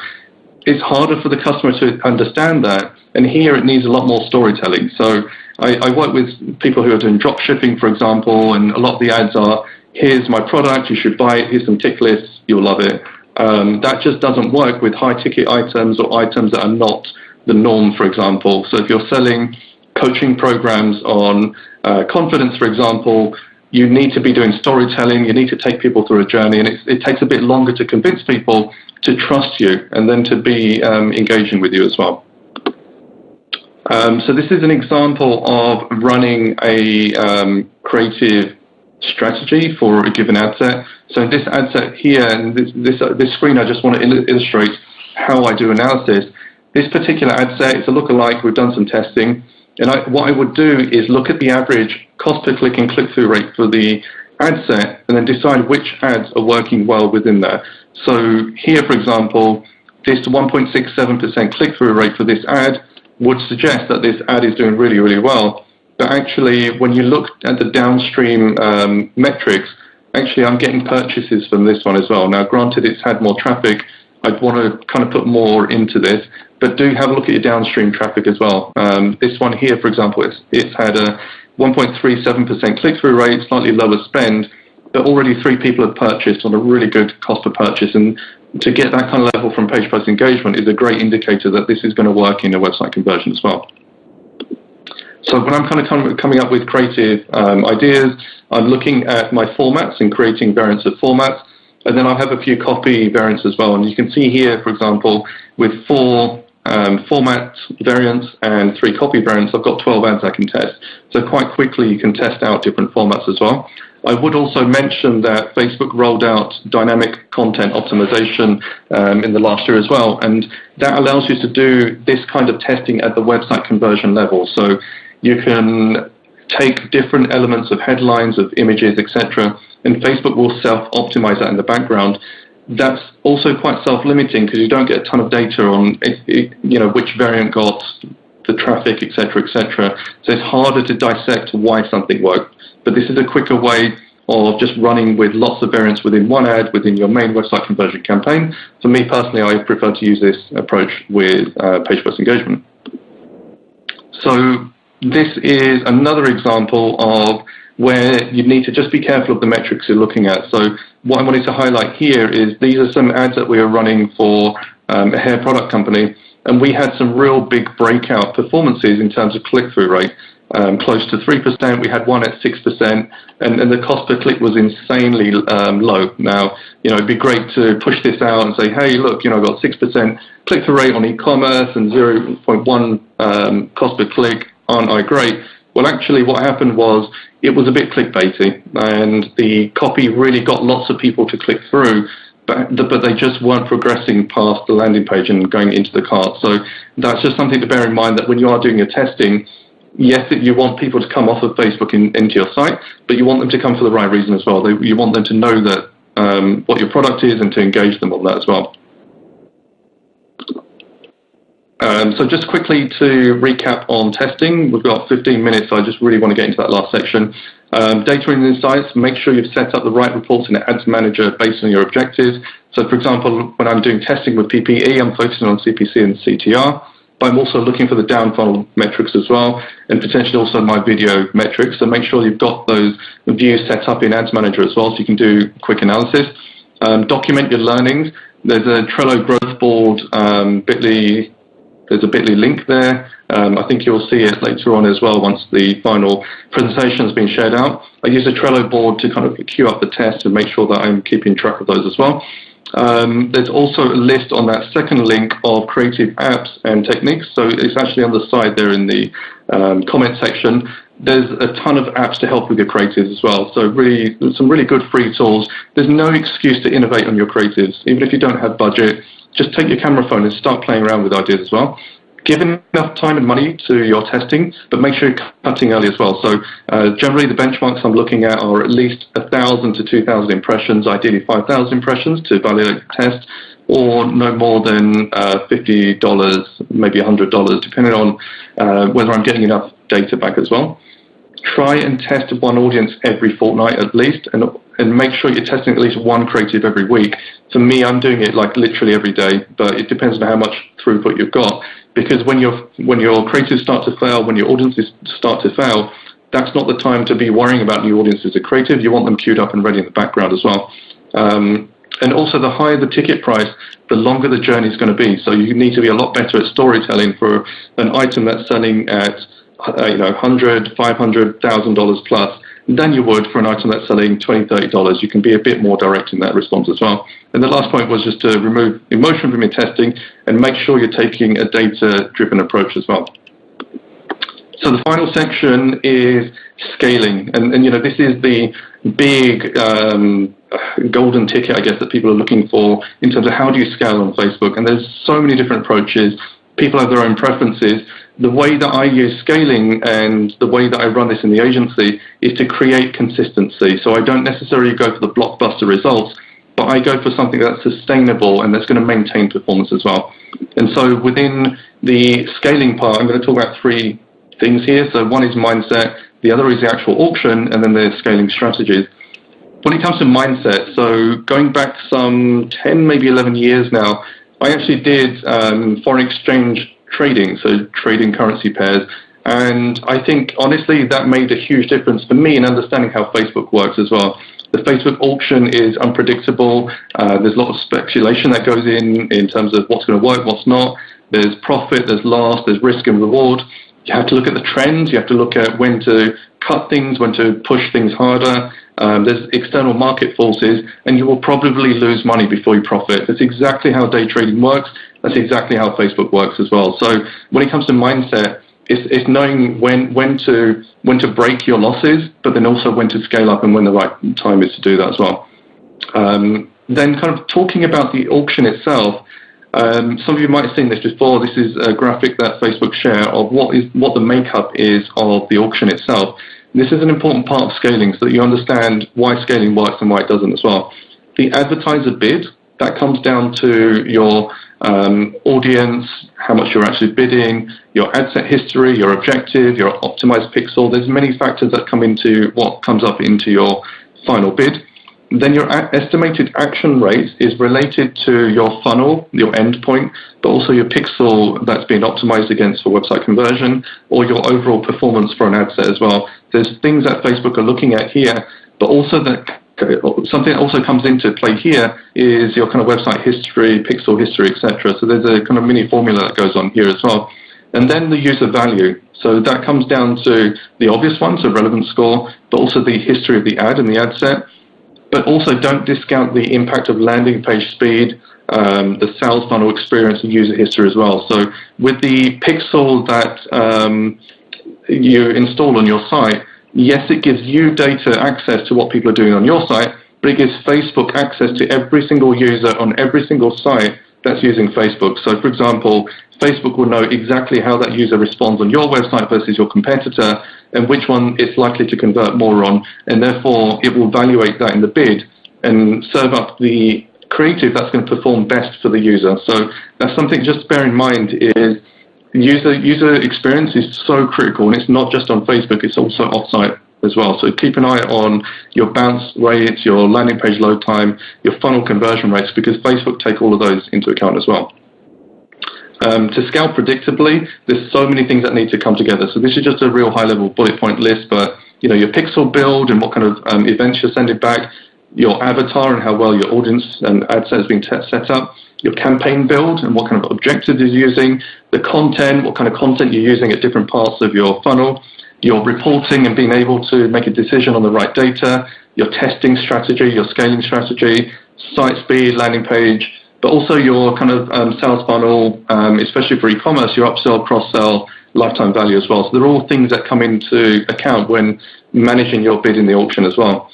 It's harder for the customer to understand that, and here it needs a lot more storytelling. So I work with people who are doing drop shipping, for example, and a lot of the ads are, here's my product, you should buy it, here's some tick lists, you'll love it. That just doesn't work with high-ticket items or items that are not the norm, for example. So if you're selling coaching programs on confidence, for example, you need to be doing storytelling, you need to take people through a journey, and it takes a bit longer to convince people to trust you and then to be engaging with you as well. So this is an example of running a creative strategy for a given ad set. So this ad set here, and this screen, I just want to illustrate how I do analysis. This particular ad set, it's a lookalike, we've done some testing. And what I would do is look at the average cost per click and click-through rate for the ad set and then decide which ads are working well within that. So here, for example, this 1.67% click-through rate for this ad would suggest that this ad is doing really, really well. But actually, when you look at the downstream metrics, actually I'm getting purchases from this one as well. Now, granted, it's had more traffic. I'd want to kind of put more into this, but do have a look at your downstream traffic as well. This one here, for example, it's had a 1.37% click-through rate, slightly lower spend, but already 3 people have purchased on a really good cost per purchase. And to get that kind of level from page post engagement is a great indicator that this is going to work in a website conversion as well. So when I'm kind of coming up with creative ideas, I'm looking at my formats and creating variants of formats. And then I have a few copy variants as well. And you can see here, for example, with 4 format variants and 3 copy variants, I've got 12 ads I can test. So quite quickly you can test out different formats as well. I would also mention that Facebook rolled out dynamic content optimization in the last year as well. And that allows you to do this kind of testing at the website conversion level. So you can take different elements of headlines, of images, etc., and Facebook will self-optimize that in the background. that's also quite self-limiting because you don't get a ton of data on which variant got the traffic, etc., etc. So it's harder to dissect why something worked. But this is a quicker way of just running with lots of variants within one ad within your main website conversion campaign. For me personally, I prefer to use this approach with page-first engagement. So this is another example of where you need to just be careful of the metrics you're looking at. So what I wanted to highlight here is these are some ads that we are running for a hair product company, and we had some real big breakout performances in terms of click-through rate, close to 3%. We had one at 6%, and the cost per click was insanely low. Now, it'd be great to push this out and say, hey, look, I've got 6% click-through rate on e-commerce and 0.1 cost per click. Aren't I great? Well, actually, what happened was it was a bit clickbaity, and the copy really got lots of people to click through, but they just weren't progressing past the landing page and going into the cart. So that's just something to bear in mind, that when you are doing your testing, yes, you want people to come off of Facebook into your site, but you want them to come for the right reason as well. You want them to know that what your product is and to engage them on that as well. So just quickly to recap on testing, we've got 15 minutes, so I just really want to get into that last section. Data and insights, make sure you've set up the right reports in the Ads Manager based on your objectives. So for example, when I'm doing testing with PPE, I'm focusing on CPC and CTR, but I'm also looking for the down funnel metrics as well, and potentially also my video metrics. So make sure you've got those views set up in Ads Manager as well, so you can do quick analysis. Document your learnings. There's a Trello growth board, there's a bit.ly link there. I think you'll see it later on as well once the final presentation has been shared out. I use a Trello board to kind of queue up the tests and make sure that I'm keeping track of those as well. There's also a list on that second link of creative apps and techniques. So it's actually on the side there in the comment section. There's a ton of apps to help with your creatives as well. So really, some really good free tools. There's no excuse to innovate on your creatives. Even if you don't have budget, just take your camera phone and start playing around with ideas as well. Give enough time and money to your testing, but make sure you're cutting early as well. So generally the benchmarks I'm looking at are at least 1,000 to 2,000 impressions, ideally 5,000 impressions to validate the test, or no more than $50, maybe $100, depending on whether I'm getting enough data back as well. Try and test one audience every fortnight at least, and make sure you're testing at least one creative every week. For me, I'm doing it like literally every day, but it depends on how much throughput you've got. Because when your creatives start to fail, when your audiences start to fail, that's not the time to be worrying about new audiences as creative. You want them queued up and ready in the background as well. And also, the higher the ticket price, the longer the journey is going to be. So you need to be a lot better at storytelling for an item that's selling at $100, $500, $1,000 plus than you would for an item that's selling $20, $30. You can be a bit more direct in that response as well. And the last point was just to remove emotion from your testing and make sure you're taking a data-driven approach as well. So the final section is scaling, and this is the big golden ticket, I guess, that people are looking for in terms of how do you scale on Facebook. And there's so many different approaches. People have their own preferences. The way that I use scaling and the way that I run this in the agency is to create consistency. So I don't necessarily go for the blockbuster results, but I go for something that's sustainable and that's going to maintain performance as well. And so within the scaling part, I'm going to talk about three things here. So one is mindset, the other is the actual auction, and then there's scaling strategies. When it comes to mindset, so going back some 10, maybe 11 years now, I actually did foreign exchange trading, so trading currency pairs. And I think, honestly, that made a huge difference for me in understanding how Facebook works as well. The Facebook auction is unpredictable. There's a lot of speculation that goes in terms of what's going to work, what's not. There's profit, there's loss, there's risk and reward. You have to look at the trends. You have to look at when to cut things, when to push things harder. There's external market forces, and you will probably lose money before you profit. That's exactly how day trading works. That's exactly how Facebook works as well. So when it comes to mindset, it's knowing when to break your losses, but then also when to scale up and when the right time is to do that as well. Then kind of talking about the auction itself, some of you might have seen this before. This is a graphic that Facebook share of what the makeup is of the auction itself. This is an important part of scaling so that you understand why scaling works and why it doesn't as well. The advertiser bid That comes down to your audience, how much you're actually bidding, your ad set history, your objective, your optimized pixel. There's many factors that come into what comes up into your final bid. Then your estimated action rate is related to your funnel, your endpoint, but also your pixel that's being optimized against for website conversion, or your overall performance for an ad set as well. There's things that Facebook are looking at here, but also that something that also comes into play here is your kind of website history, pixel history, etc. So there's a kind of mini formula that goes on here as well. And then the user value. So that comes down to the obvious one, so relevance score, but also the history of the ad and the ad set. But also don't discount the impact of landing page speed, the sales funnel experience, and user history as well. So with the pixel that you install on your site, yes, it gives you data access to what people are doing on your site, but it gives Facebook access to every single user on every single site that's using Facebook. So for example, Facebook will know exactly how that user responds on your website versus your competitor, and which one it's likely to convert more on, and therefore it will evaluate that in the bid and serve up the creative that's going to perform best for the user. So that's something just to bear in mind is user experience is so critical, and it's not just on Facebook, it's also off-site as well. So keep an eye on your bounce rates, your landing page load time, your funnel conversion rates, because Facebook take all of those into account as well. To scale predictably, there's so many things that need to come together. So this is just a real high-level bullet point list, but your pixel build and what kind of events you're sending back, your avatar and how well your audience and ad set has been set up, your campaign build and what kind of objectives you're using, the content, what kind of content you're using at different parts of your funnel, your reporting and being able to make a decision on the right data, your testing strategy, your scaling strategy, site speed, landing page, but also your kind of sales funnel, especially for e-commerce, your upsell, cross-sell, lifetime value as well. So they're all things that come into account when managing your bid in the auction as well.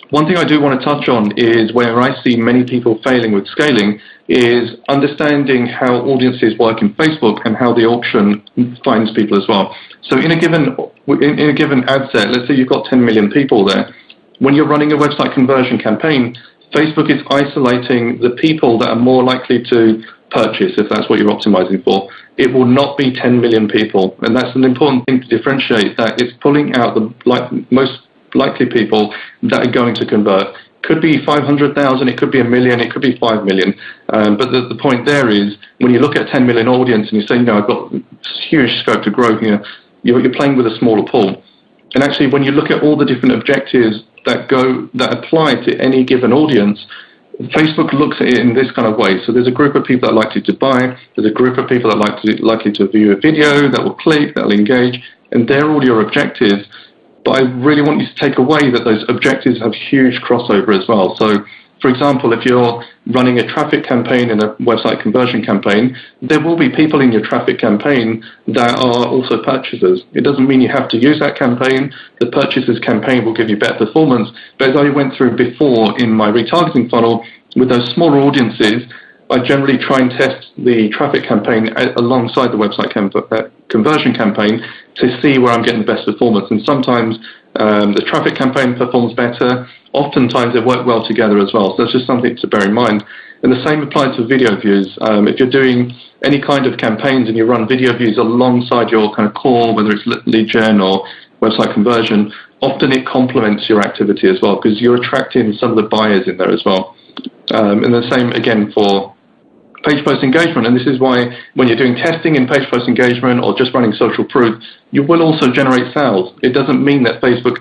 One thing I do want to touch on is where I see many people failing with scaling is understanding how audiences work in Facebook and how the auction finds people as well. So in a given ad set, let's say you've got 10 million people there. When you're running a website conversion campaign, Facebook is isolating the people that are more likely to purchase, if that's what you're optimizing for. It will not be 10 million people, and that's an important thing to differentiate, that it's pulling out the most likely people that are going to convert. Could be 500,000, it could be 1 million, it could be 5 million. But the point there is, when you look at a 10 million audience and you say, I've got huge scope to grow here, you're playing with a smaller pool. And actually, when you look at all the different objectives that apply to any given audience, Facebook looks at it in this kind of way. So there's a group of people that are likely to buy, there's a group of people that are likely to view a video, that will click, that will engage, and they're all your objectives. But I really want you to take away that those objectives have huge crossover as well. So, for example, if you're running a traffic campaign and a website conversion campaign, there will be people in your traffic campaign that are also purchasers. It doesn't mean you have to use that campaign. The purchasers campaign will give you better performance. But as I went through before in my retargeting funnel, with those smaller audiences, I generally try and test the traffic campaign alongside the website conversion campaign to see where I'm getting the best performance. And sometimes the traffic campaign performs better. Oftentimes they work well together as well. So that's just something to bear in mind. And the same applies to video views. If you're doing any kind of campaigns and you run video views alongside your kind of core, whether it's lead gen or website conversion, often it complements your activity as well, because you're attracting some of the buyers in there as well. And the same again for page post engagement, and this is why when you're doing testing in page post engagement or just running social proof, you will also generate sales. It doesn't mean that Facebook,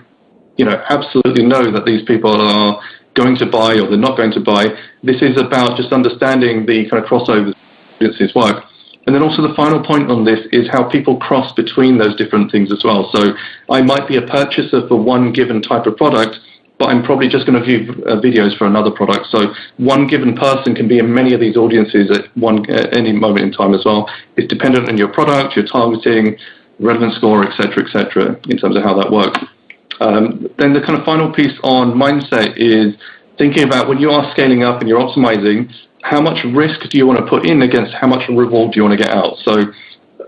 absolutely know that these people are going to buy or they're not going to buy. This is about just understanding the kind of crossovers audiences work. And then also the final point on this is how people cross between those different things as well. So I might be a purchaser for one given type of product, but I'm probably just going to view videos for another product. So one given person can be in many of these audiences at any moment in time as well. It's dependent on your product, your targeting, relevance score, et cetera, in terms of how that works. Then the kind of final piece on mindset is thinking about when you are scaling up and you're optimizing, how much risk do you want to put in against how much reward do you want to get out? So,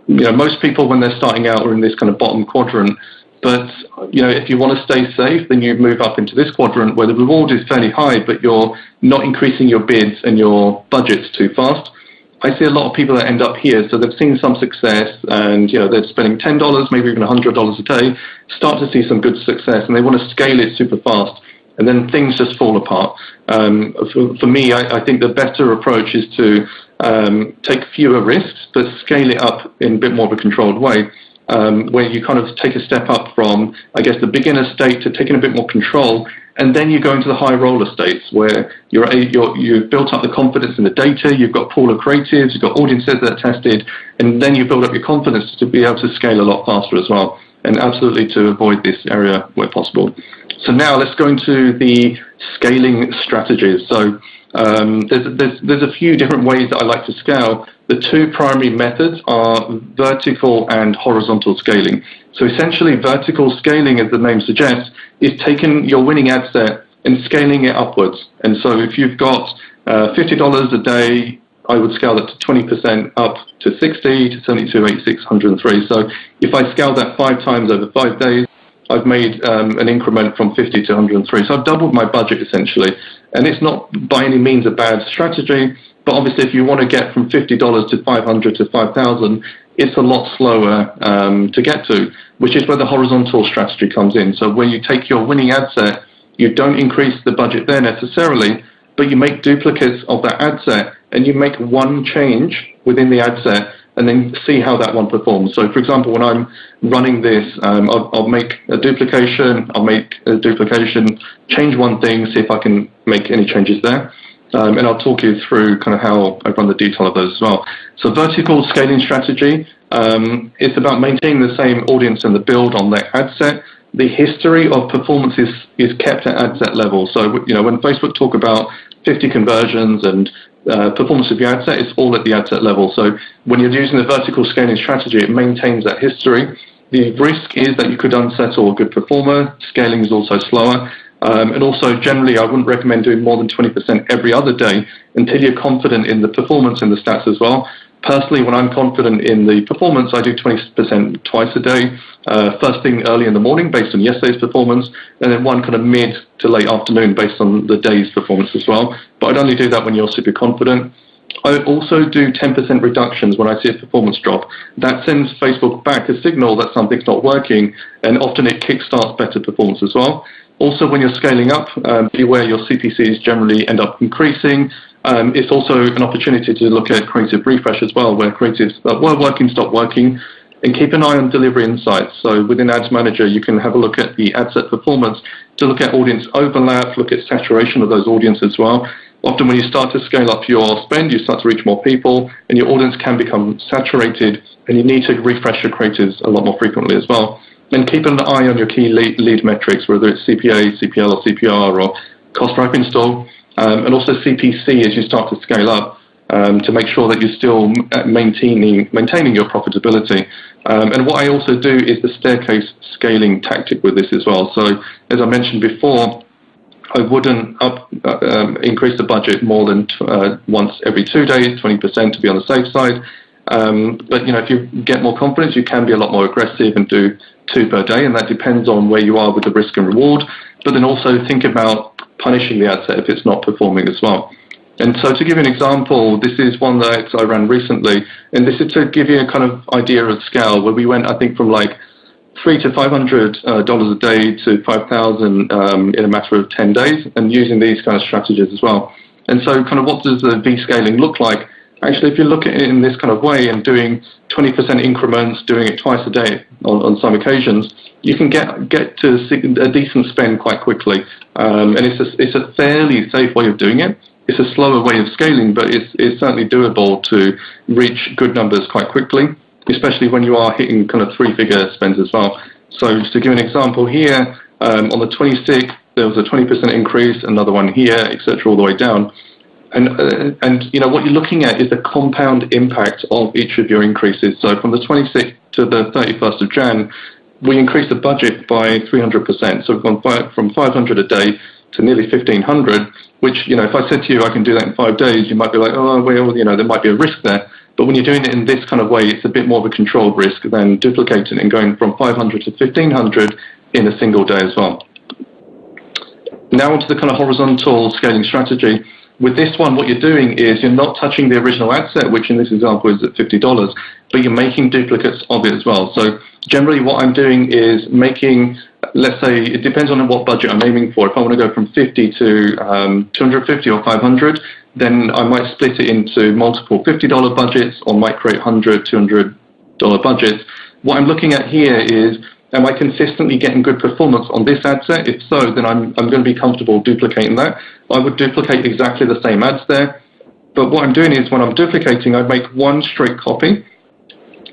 most people when they're starting out are in this kind of bottom quadrant. But if you want to stay safe, then you move up into this quadrant where the reward is fairly high, but you're not increasing your bids and your budgets too fast. I see a lot of people that end up here, so they've seen some success, and they're spending $10, maybe even $100 a day, start to see some good success, and they want to scale it super fast, and then things just fall apart. For me, I think the better approach is to take fewer risks, but scale it up in a bit more of a controlled way, where you kind of take a step up from, I guess, the beginner state to taking a bit more control, and then you go into the high roller states where you've built up the confidence in the data, you've got a pool of creatives, you've got audiences that are tested, and then you build up your confidence to be able to scale a lot faster as well, and absolutely to avoid this area where possible. So now let's go into the scaling strategies. So there's a few different ways that I like to scale. The two primary methods are vertical and horizontal scaling. So essentially, vertical scaling, as the name suggests, is taking your winning ad set and scaling it upwards. And so if you've got $50 a day, I would scale that to 20% up to 60, to 72, 86, 103. So if I scale that 5 times over 5 days, I've made an increment from 50 to 103. So I've doubled my budget essentially. And it's not by any means a bad strategy, but obviously if you want to get from $50 to 500 to 5,000, it's a lot slower to get to, which is where the horizontal strategy comes in. So when you take your winning ad set, you don't increase the budget there necessarily, but you make duplicates of that ad set, and you make one change within the ad set, and then see how that one performs. So for example, when I'm running this, I'll make a duplication, change one thing, see if I can make any changes there. And I'll talk you through kind of how I run the detail of those as well. So vertical scaling strategy, it's about maintaining the same audience and the build on that ad set. The history of performance is kept at ad set level. So when Facebook talk about 50 conversions and performance of your ad set, it's all at the ad set level. So when you're using the vertical scaling strategy, it maintains that history. The risk is that you could unsettle a good performer. Scaling is also slower. And also, generally, I wouldn't recommend doing more than 20% every other day until you're confident in the performance and the stats as well. Personally, when I'm confident in the performance, I do 20% twice a day, first thing early in the morning based on yesterday's performance, and then one kind of mid to late afternoon based on the day's performance as well. But I'd only do that when you're super confident. I also do 10% reductions when I see a performance drop. That sends Facebook back a signal that something's not working, and often it kickstarts better performance as well. Also, when you're scaling up, beware your CPCs generally end up increasing. It's also an opportunity to look at creative refresh as well, where creatives that were working stop working, and keep an eye on delivery insights. So within Ads Manager, you can have a look at the ad set performance to look at audience overlap, look at saturation of those audiences as well. Often when you start to scale up your spend, you start to reach more people, and your audience can become saturated, and you need to refresh your creatives a lot more frequently as well. And keep an eye on your key lead metrics, whether it's CPA, CPL, or CPR, or cost per app install, and also CPC as you start to scale up, to make sure that you're still maintaining your profitability. And what I also do is the staircase scaling tactic with this as well. So as I mentioned before, I wouldn't increase the budget more than once every 2 days, 20% to be on the safe side. But if you get more confidence, you can be a lot more aggressive and do 2 per day, and that depends on where you are with the risk and reward. But then also think about punishing the ad set if it's not performing as well. And so to give you an example, this is one that I ran recently, and this is to give you a kind of idea of scale, where we went, I think, from like $300 to $500 a day to 5,000 in a matter of 10 days, and using these kind of strategies as well. And so kind of what does the V-scaling look like? Actually, if you look at it in this kind of way and doing 20% increments, doing it twice a day on some occasions, you can get to a decent spend quite quickly. And it's a fairly safe way of doing it. It's a slower way of scaling, but it's certainly doable to reach good numbers quite quickly, especially when you are hitting kind of 3-figure spends as well. So just to give an example here, on the 26th, there was a 20% increase, another one here, etc., all the way down. And what you're looking at is the compound impact of each of your increases. So from the 26th to the 31st of Jan, we increased the budget by 300%. So we've gone from 500 a day to nearly 1,500, which, if I said to you I can do that in 5 days, you might be like, oh, well, there might be a risk there. But when you're doing it in this kind of way, it's a bit more of a controlled risk than duplicating and going from 500 to 1500 in a single day as well. Now onto the kind of horizontal scaling strategy. With this one, what you're doing is you're not touching the original ad set, which in this example is at $50, but you're making duplicates of it as well. So generally what I'm doing is making, let's say, it depends on what budget I'm aiming for. If I want to go from 50 to 250 or 500, then I might split it into multiple $50 budgets, or might create $100, $200 budgets. What I'm looking at here is, am I consistently getting good performance on this ad set? If so, then I'm going to be comfortable duplicating that. I would duplicate exactly the same ads there. But what I'm doing is, when I'm duplicating, I make one straight copy.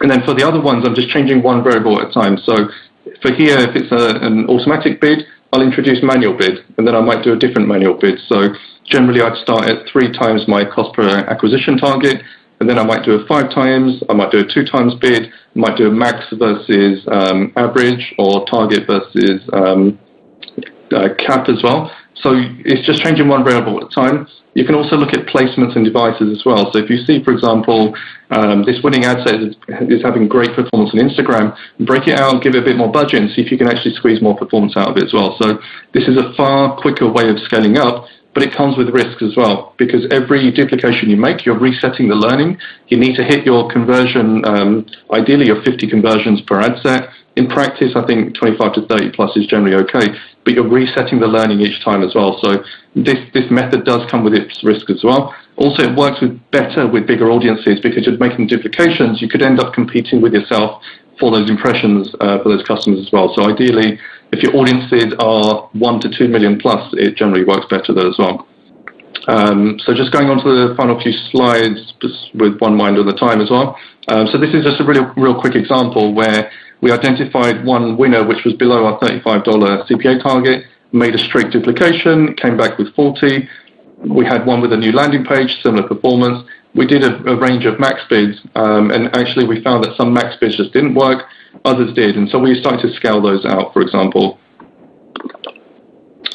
And then for the other ones, I'm just changing one variable at a time. So for here, if it's an automatic bid, I'll introduce manual bid, and then I might do a different manual bid. So generally, I'd start at 3 times my cost per acquisition target, and then I might do a 5 times, I might do a 2 times bid, I might do a max versus average, or target versus cap as well. So it's just changing one variable at a time. You can also look at placements and devices as well. So if you see, for example, this winning ad set is having great performance on Instagram, break it out, give it a bit more budget, and see if you can actually squeeze more performance out of it as well. So this is a far quicker way of scaling up, but it comes with risks as well, because every duplication you make, you're resetting the learning. You need to hit your conversion, ideally your 50 conversions per ad set. In practice, I think 25 to 30 plus is generally okay, but you're resetting the learning each time as well. So this method does come with its risk as well. Also, it works better with bigger audiences, because you're making duplications. You could end up competing with yourself for those impressions for those customers as well. So ideally, if your audiences are 1 to 2 million plus, it generally works better there as well. So just going on to the final few slides, just with one mind at a time as well. So this is just a real quick example where we identified one winner which was below our $35 CPA target, made a straight duplication, came back with 40. We had one with a new landing page, similar performance. We did a range of max bids, and actually we found that some max bids just didn't work, others did, and so we started to scale those out, for example.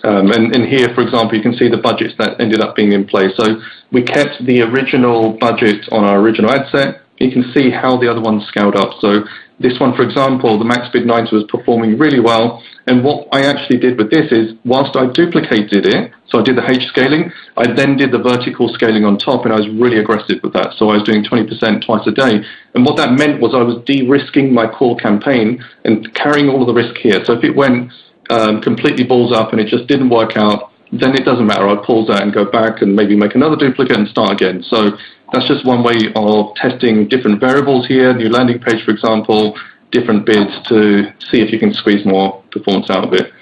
And here, for example, you can see the budgets that ended up being in place. So we kept the original budget on our original ad set. You can see how the other ones scaled up. So this one, for example, the max bid 90 was performing really well. And what I actually did with this is, whilst I duplicated it, so I did the H scaling, I then did the vertical scaling on top, and I was really aggressive with that. So I was doing 20% twice a day. And what that meant was I was de-risking my core campaign and carrying all of the risk here. So if it went completely balls up and it just didn't work out, then it doesn't matter. I'd pause that and go back and maybe make another duplicate and start again. So that's just one way of testing different variables here, new landing page, for example, different bids, to see if you can squeeze more performance out of it.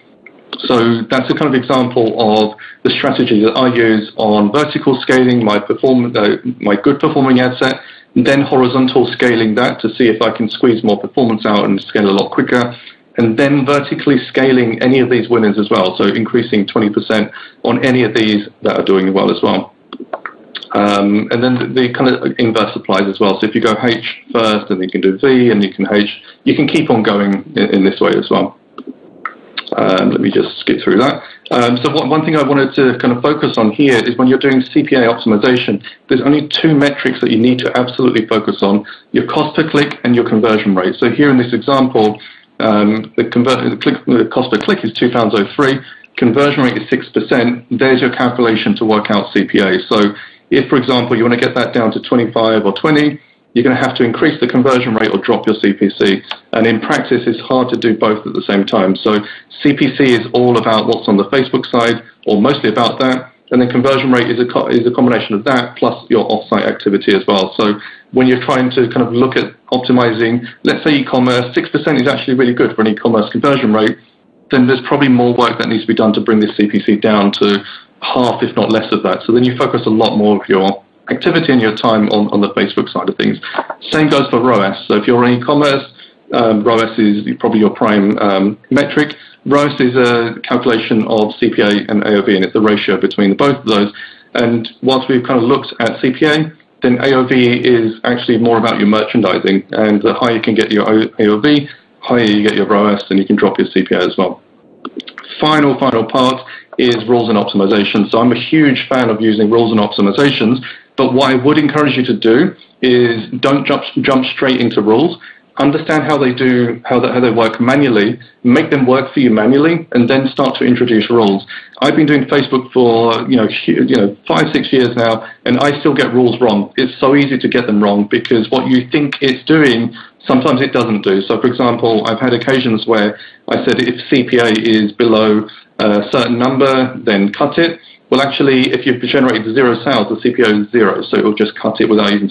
So that's a kind of example of the strategy that I use on vertical scaling my good performing ad set, then horizontal scaling that to see if I can squeeze more performance out and scale a lot quicker, and then vertically scaling any of these winners as well, so increasing 20% on any of these that are doing well as well. And then the kind of inverse applies as well. So if you go H first, and you can do V, and you can H, you can keep on going in this way as well. Let me just skip through that. So one thing I wanted to kind of focus on here is, when you're doing CPA optimization, there's only 2 metrics that you need to absolutely focus on: your cost per click and your conversion rate. So here in this example, the cost per click is £2.03, conversion rate is 6%. There's your calculation to work out CPA. So if, for example, you want to get that down to 25 or 20, you're going to have to increase the conversion rate or drop your CPC. And in practice, it's hard to do both at the same time. So CPC is all about what's on the Facebook side, or mostly about that. And then conversion rate is a combination of that plus your off-site activity as well. So when you're trying to kind of look at optimizing, let's say e-commerce, 6% is actually really good for an e-commerce conversion rate, then there's probably more work that needs to be done to bring this CPC down to half, if not less of that. So then you focus a lot more of your activity and your time on the Facebook side of things. Same goes for ROAS. So if you're in e-commerce, ROAS is probably your prime metric. ROAS is a calculation of CPA and AOV, and it's the ratio between the both of those. And whilst we've kind of looked at CPA, then AOV is actually more about your merchandising. And the higher you can get your AOV, higher you get your ROAS, and you can drop your CPA as well. Final part is rules and optimization. So I'm a huge fan of using rules and optimizations But what I would encourage you to do is don't jump straight into rules. Understand how they work manually, make them work for you manually, and then start to introduce rules. I've been doing Facebook for 5-6 years now, and I still get rules wrong. It's so easy to get them wrong because what you think it's doing, sometimes it doesn't do. So, for example, I've had occasions where I said if CPA is below a certain number, then cut it. Well, actually, if you've generated 0 sales, the CPO is 0, so it will just cut it without even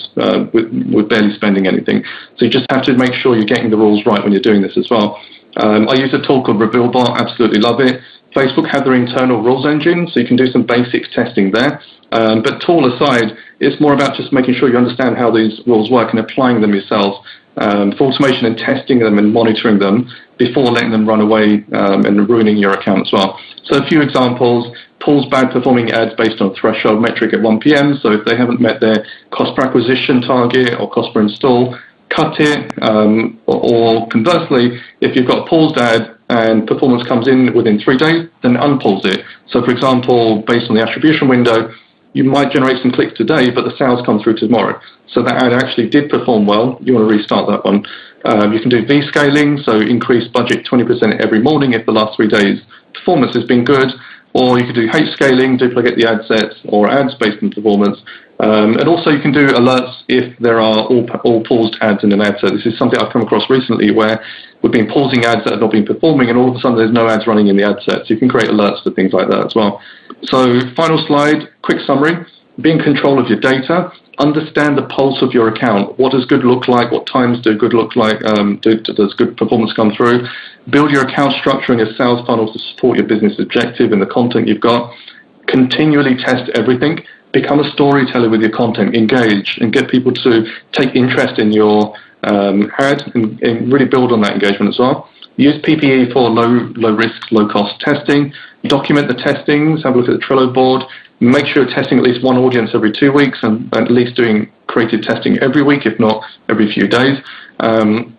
with barely spending anything. So you just have to make sure you're getting the rules right when you're doing this as well. I use a tool called RevealBot, absolutely love it. Facebook have their internal rules engine, so you can do some basic testing there. But tool aside, it's more about just making sure you understand how these rules work and applying them yourself for automation and testing them and monitoring them before letting them run away and ruining your account as well. So a few examples: pulls bad performing ads based on threshold metric at 1 p.m. So if they haven't met their cost per acquisition target or cost per install, cut it. Or conversely, if you've got a paused ad and performance comes in within 3 days, then unpause it. So for example, based on the attribution window, you might generate some clicks today, but the sales come through tomorrow. So that ad actually did perform well. You want to restart that one. You can do V-scaling, so increase budget 20% every morning if the last 3 days performance has been good. Or you could do H scaling, duplicate the ad sets or ads based on performance. And also you can do alerts if there are all paused ads in an ad set. This is something I've come across recently where we've been pausing ads that have not been performing, and all of a sudden there's no ads running in the ad set. So you can create alerts for things like that as well. So final slide, quick summary: be in control of your data. Understand the pulse of your account. What does good look like? What times do good look like? Does good performance come through? Build your account structure and your sales funnel to support your business objective and the content you've got. Continually test everything. Become a storyteller with your content. Engage and get people to take interest in your ad and really build on that engagement as well. Use PPE for low risk, low cost testing. Document the testings. Have a look at the Trello board. Make sure you're testing at least one audience every 2 weeks and at least doing creative testing every week, if not every few days.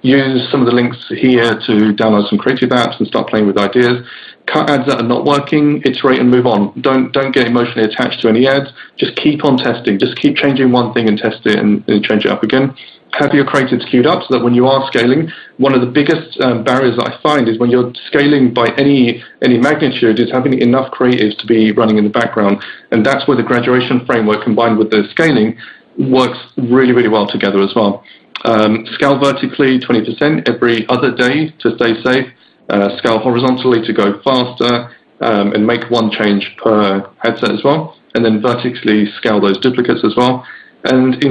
Use some of the links here to download some creative apps and start playing with ideas. Cut ads that are not working, iterate and move on. Don't get emotionally attached to any ads. Just keep on testing. Just keep changing one thing and test it and change it up again. Have your creatives queued up so that when you are scaling, one of the biggest barriers that I find is when you're scaling by any magnitude is having enough creatives to be running in the background. And that's where the graduation framework combined with the scaling works really, really well together as well. Scale vertically 20% every other day to stay safe. Scale horizontally to go faster and make one change per ad set as well. And then vertically scale those duplicates as well. And in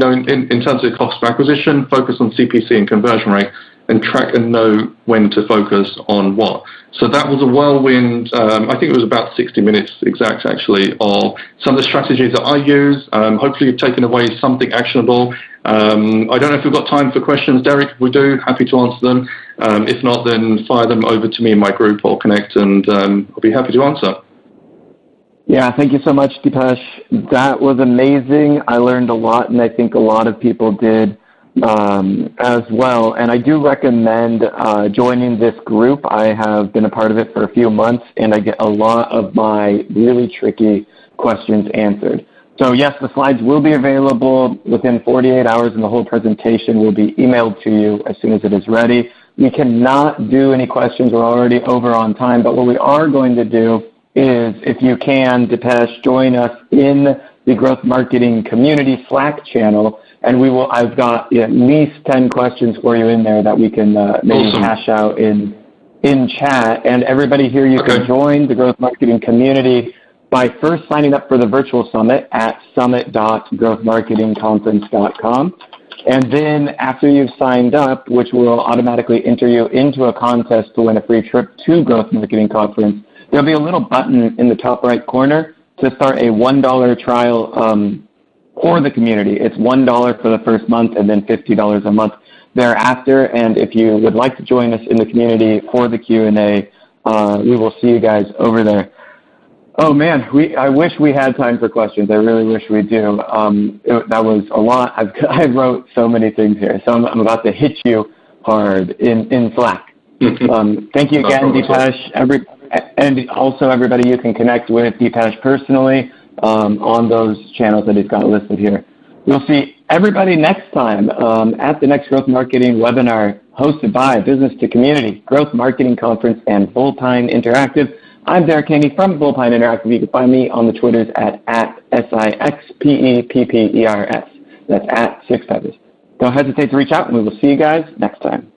terms of cost per acquisition, focus on CPC and conversion rate, and track and know when to focus on what. So that was a whirlwind, I think it was about 60 minutes exact actually, of some of the strategies that I use. Hopefully you've taken away something actionable. I don't know if we've got time for questions, Derek. If we do, happy to answer them. If not, then fire them over to me in my group or connect, and I'll be happy to answer. Yeah, thank you so much, Deepesh. That was amazing. I learned a lot, and I think a lot of people did as well. And I do recommend joining this group. I have been a part of it for a few months, and I get a lot of my really tricky questions answered. So yes, the slides will be available within 48 hours, and the whole presentation will be emailed to you as soon as it is ready. We cannot do any questions. We're already over on time, but what we are going to do is, if you can, Deepesh, join us in the Growth Marketing Community Slack channel, and I've got at least 10 questions for you in there that we can maybe hash out in chat. And everybody here, you can join the Growth Marketing Community by first signing up for the virtual summit at summit.growthmarketingconference.com. And then after you've signed up, which will automatically enter you into a contest to win a free trip to Growth Marketing Conference, there'll be a little button in the top right corner to start a $1 trial for the community. It's $1 for the first month and then $50 a month thereafter. And if you would like to join us in the community for the Q&A, we will see you guys over there. Oh man, I wish we had time for questions. I really wish we do. That was a lot. I wrote so many things here, so I'm about to hit you hard in Slack. Thank you again, Deepesh. And also, everybody, you can connect with Deepesh personally on those channels that he's got listed here. We'll see everybody next time at the next Growth Marketing webinar hosted by Business to Community, Growth Marketing Conference, and Bullpine Interactive. I'm Derek Haney from Bullpine Interactive. You can find me on the Twitters at SIXPEPPERS. That's at 6 feathers. Don't hesitate to reach out, and we will see you guys next time.